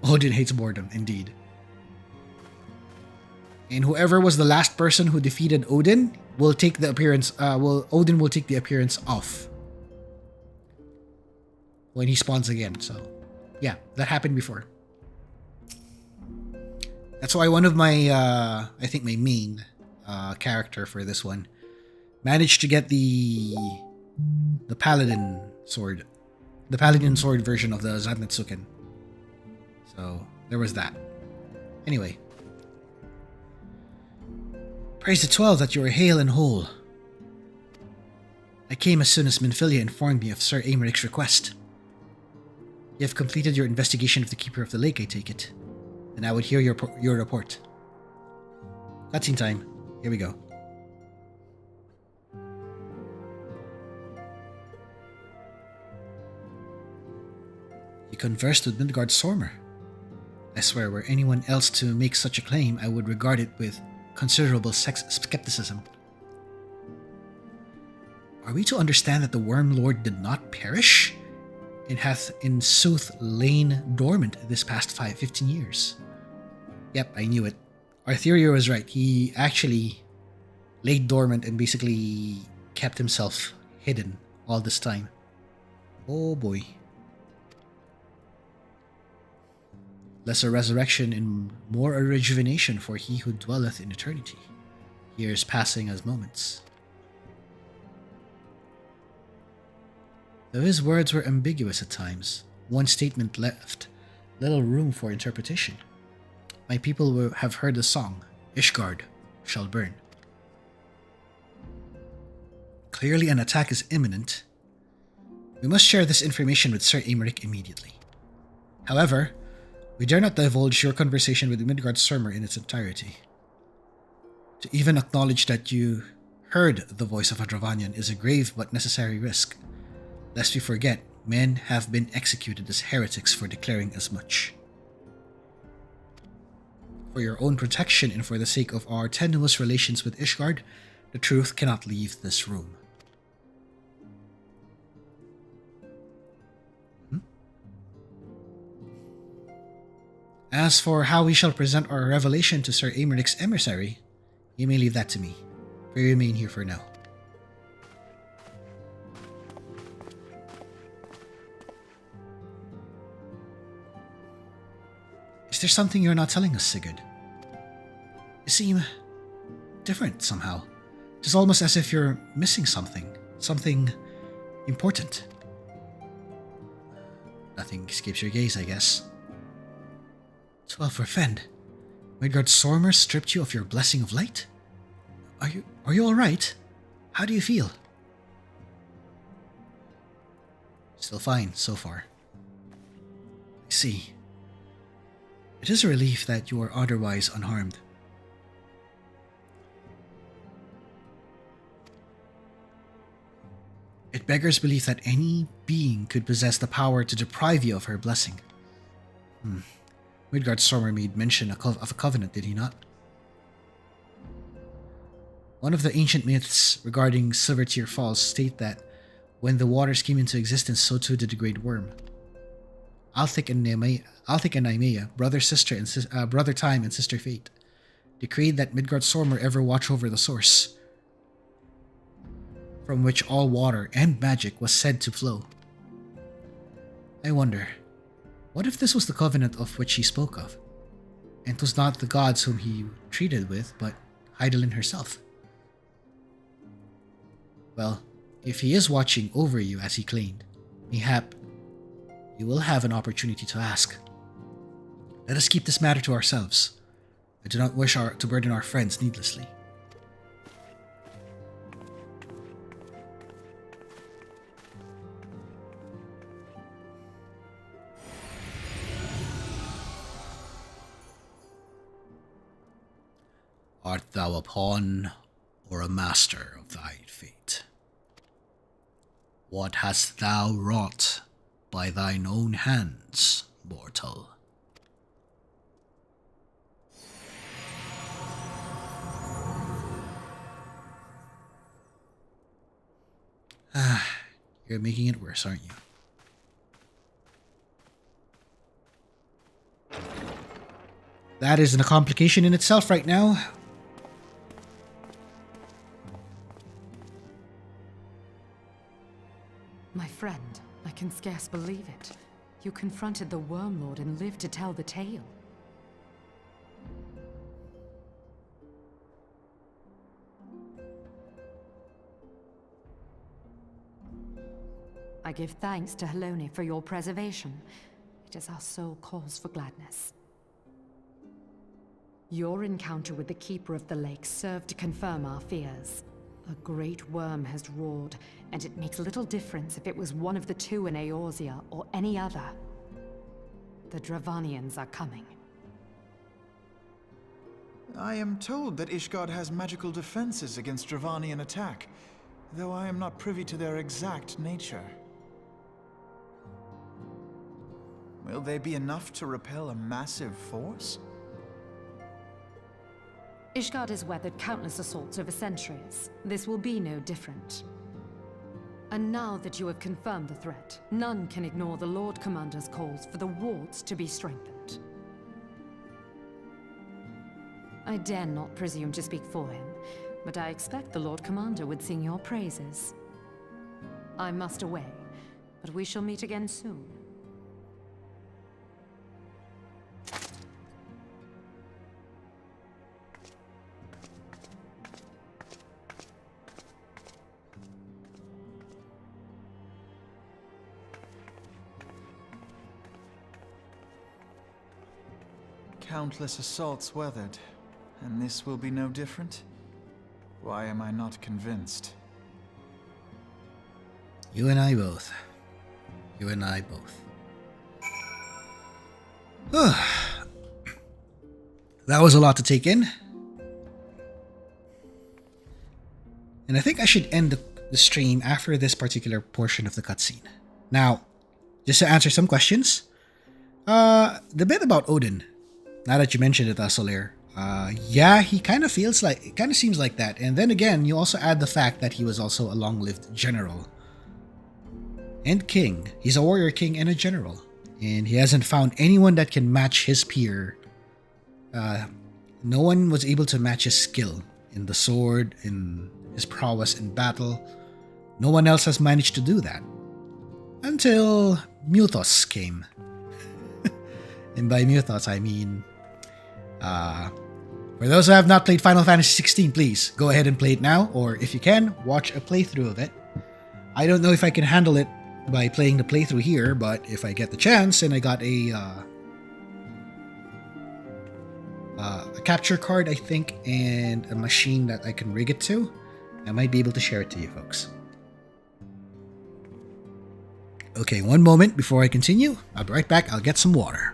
[SPEAKER 1] Odin hates boredom, indeed. And whoever was the last person who defeated Odin will take the appearance. Odin will take the appearance off when he spawns again. So, yeah, that happened before. That's why one of my, I think my main character for this one managed to get the paladin sword, version of the Zantetsuken. So there was that. Anyway, praise the 12 that you are hale and whole. I came as soon as Minfilia informed me of Sir Americ's request. You have completed your investigation of the Keeper of the Lake, I take it. Then I would hear your report. Cutscene time. Here we go. You conversed with Midgard Sormer. I swear, were anyone else to make such a claim, I would regard it with considerable skepticism. Are we to understand that the Worm Lord did not perish, and hath in sooth lain dormant this past 15 years? Yep, I knew it. Arthuria was right. He actually laid dormant and basically kept himself hidden all this time. Oh boy. Lesser resurrection and more a rejuvenation for he who dwelleth in eternity. Years passing as moments. Though his words were ambiguous at times, one statement left little room for interpretation. My people will have heard the song, Ishgard shall burn. Clearly an attack is imminent. We must share this information with Sir Aymeric immediately. However, we dare not divulge your conversation with Midgard Sormer in its entirety. To even acknowledge that you heard the voice of a Dravanian is a grave but necessary risk. Lest we forget, men have been executed as heretics for declaring as much. For your own protection and for the sake of our tenuous relations with Ishgard, the truth cannot leave this room. As for how we shall present our revelation to Sir Aymeric's emissary, you may leave that to me. We remain here for now. Is there something you're not telling us, Sigurd? You seem different somehow. It's almost as if you're missing something. Something important. Nothing escapes your gaze, I guess. 12 for Fend. Midgard Sormer stripped you of your blessing of light? Are you alright? How do you feel? Still fine, so far. I see. It is a relief that you are otherwise unharmed. It beggars belief that any being could possess the power to deprive you of her blessing. Midgardsormr made mention of a covenant, did he not? One of the ancient myths regarding Silvertear Falls state that when the waters came into existence, so too did the Great Worm. Althik and Naimea, brother Time and sister Fate, decreed that Midgardsormr ever watch over the source, from which all water and magic was said to flow. I wonder, what if this was the covenant of which he spoke of, and 'twas not the gods whom he treated with, but Heidelin herself? Well, if he is watching over you as he claimed, mayhap you will have an opportunity to ask. Let us keep this matter to ourselves. I do not wish to burden our friends needlessly. Art thou a pawn or a master of thy fate? What hast thou wrought by thine own hands, mortal? You're making it worse, aren't you? That isn't a complication in itself right now.
[SPEAKER 3] My friend, I can scarce believe it. You confronted the Wormlord and lived to tell the tale. I give thanks to Helone for your preservation. It is our sole cause for gladness. Your encounter with the Keeper of the Lake served to confirm our fears. A great worm has roared, and it makes little difference if it was one of the two in Eorzea or any other. The Dravanians are coming.
[SPEAKER 7] I am told that Ishgard has magical defenses against Dravanian attack, though I am not privy to their exact nature. Will they be enough to repel a massive force?
[SPEAKER 3] Ishgard has weathered countless assaults over centuries. This will be no different. And now that you have confirmed the threat, none can ignore the Lord Commander's calls for the wards to be strengthened. I dare not presume to speak for him, but I expect the Lord Commander would sing your praises. I must away, but we shall meet again soon.
[SPEAKER 7] Countless assaults weathered, and this will be no different? Why am I not convinced?
[SPEAKER 1] You and I both. You and I both. That was a lot to take in. And I think I should end the stream after this particular portion of the cutscene. Now, just to answer some questions. The bit about Odin. Now that you mentioned it, Soler. Yeah, he kind of seems like that. And then again, you also add the fact that he was also a long-lived general. And king. He's a warrior king and a general. And he hasn't found anyone that can match his peer. No one was able to match his skill in the sword, in his prowess in battle. No one else has managed to do that. Until Muthos came. And by Muthos, I mean... for those who have not played Final Fantasy XVI, please go ahead and play it now, or if you can, watch a playthrough of it. I don't know if I can handle it by playing the playthrough here, but if I get the chance and I got a capture card, I think, and a machine that I can rig it to, I might be able to share it to you folks. Okay, one moment before I continue. I'll be right back. I'll get some water.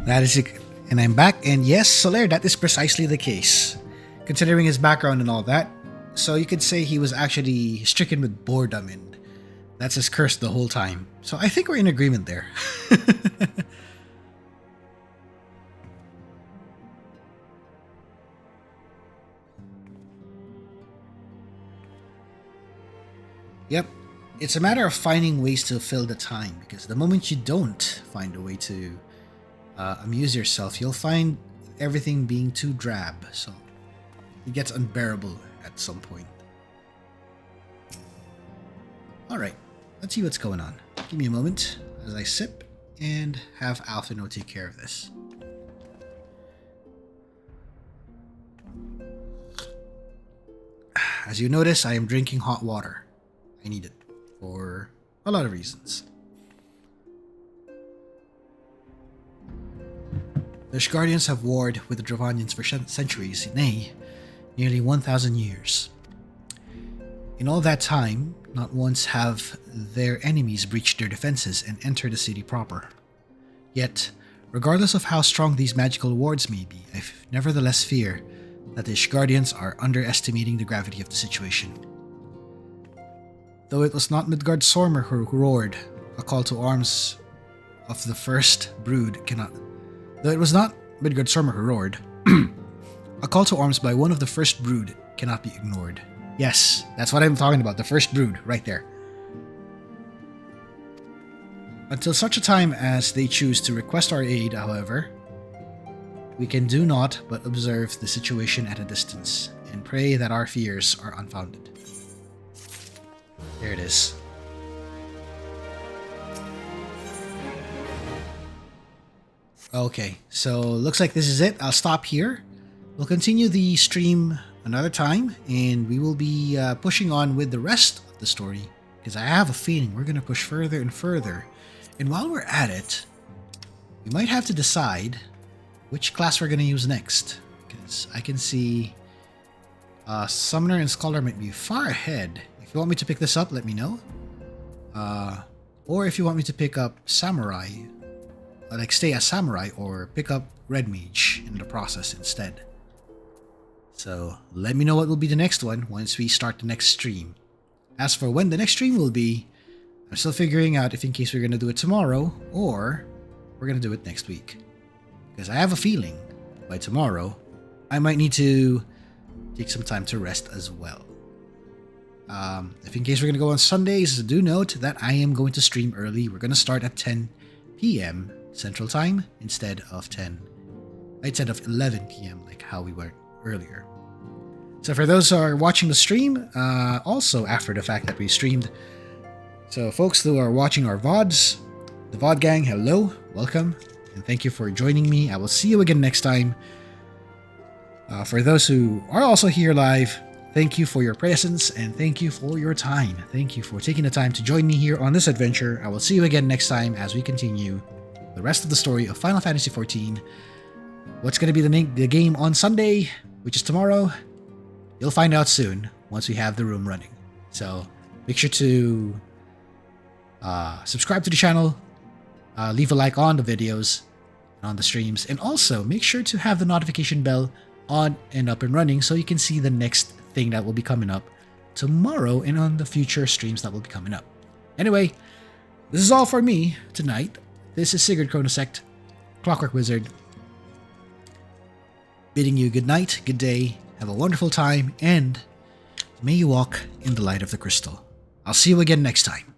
[SPEAKER 1] That is it. And I'm back, and yes, Soler, that is precisely the case. Considering his background and all that, so you could say he was actually stricken with boredom, and that's his curse the whole time. So I think we're in agreement there. Yep, it's a matter of finding ways to fill the time, because the moment you don't find a way to amuse yourself, you'll find everything being too drab, so it gets unbearable at some point. Alright, let's see what's going on. Give me a moment as I sip and have Alphino take care of this. As you notice, I am drinking hot water. I need it for a lot of reasons. The Ashgardians have warred with the Dravanians for centuries, nay, nearly 1,000 years. In all that time, not once have their enemies breached their defenses and entered the city proper. Yet, regardless of how strong these magical wards may be, I nevertheless fear that the Ashgardians are underestimating the gravity of the situation. Though it was not Midgard Sormer who roared, a call to arms of the first brood cannot... Though it was not Midgard Sormer who roared, a call to arms by one of the first brood cannot be ignored. Yes, that's what I'm talking about, the first brood, right there. Until such a time as they choose to request our aid, however, we can do naught but observe the situation at a distance, and pray that our fears are unfounded. There it is. Okay, so looks like this is it. I'll stop here. We'll continue the stream another time, and we will be pushing on with the rest of the story, because I have a feeling we're going to push further and further. And while we're at it, we might have to decide which class we're going to use next, because I can see Summoner and Scholar might be far ahead. If you want me to pick this up, let me know. Or if you want me to pick up Samurai, like stay as Samurai, or pick up Red Mage in the process instead. So let me know what will be the next one once we start the next stream. As for when the next stream will be, I'm still figuring out if in case we're going to do it tomorrow or we're going to do it next week. Because I have a feeling by tomorrow I might need to take some time to rest as well. If in case we're going to go on Sundays, do note that I am going to stream early. We're going to start at 10 p.m. Central Time instead of 11 p.m. like how we were earlier. So for those who are watching the stream, also after the fact that we streamed, so folks who are watching our VODs, the VOD gang, hello, welcome, and thank you for joining me. I will see you again next time. For those who are also here live, thank you for your presence and thank you for your time. Thank you for taking the time to join me here on this adventure. I will see you again next time as we continue the rest of the story of Final Fantasy XIV. What's going to be the game on Sunday, which is tomorrow, you'll find out soon once we have the room running. So make sure to subscribe to the channel, leave a like on the videos and on the streams, and also make sure to have the notification bell on and up and running so you can see the next thing that will be coming up tomorrow and on the future streams that will be coming up. Anyway, this is all for me tonight. This is Sigurd Chronosecht, Clockwork Wizard, bidding you good night, good day, have a wonderful time, and may you walk in the light of the crystal. I'll see you again next time.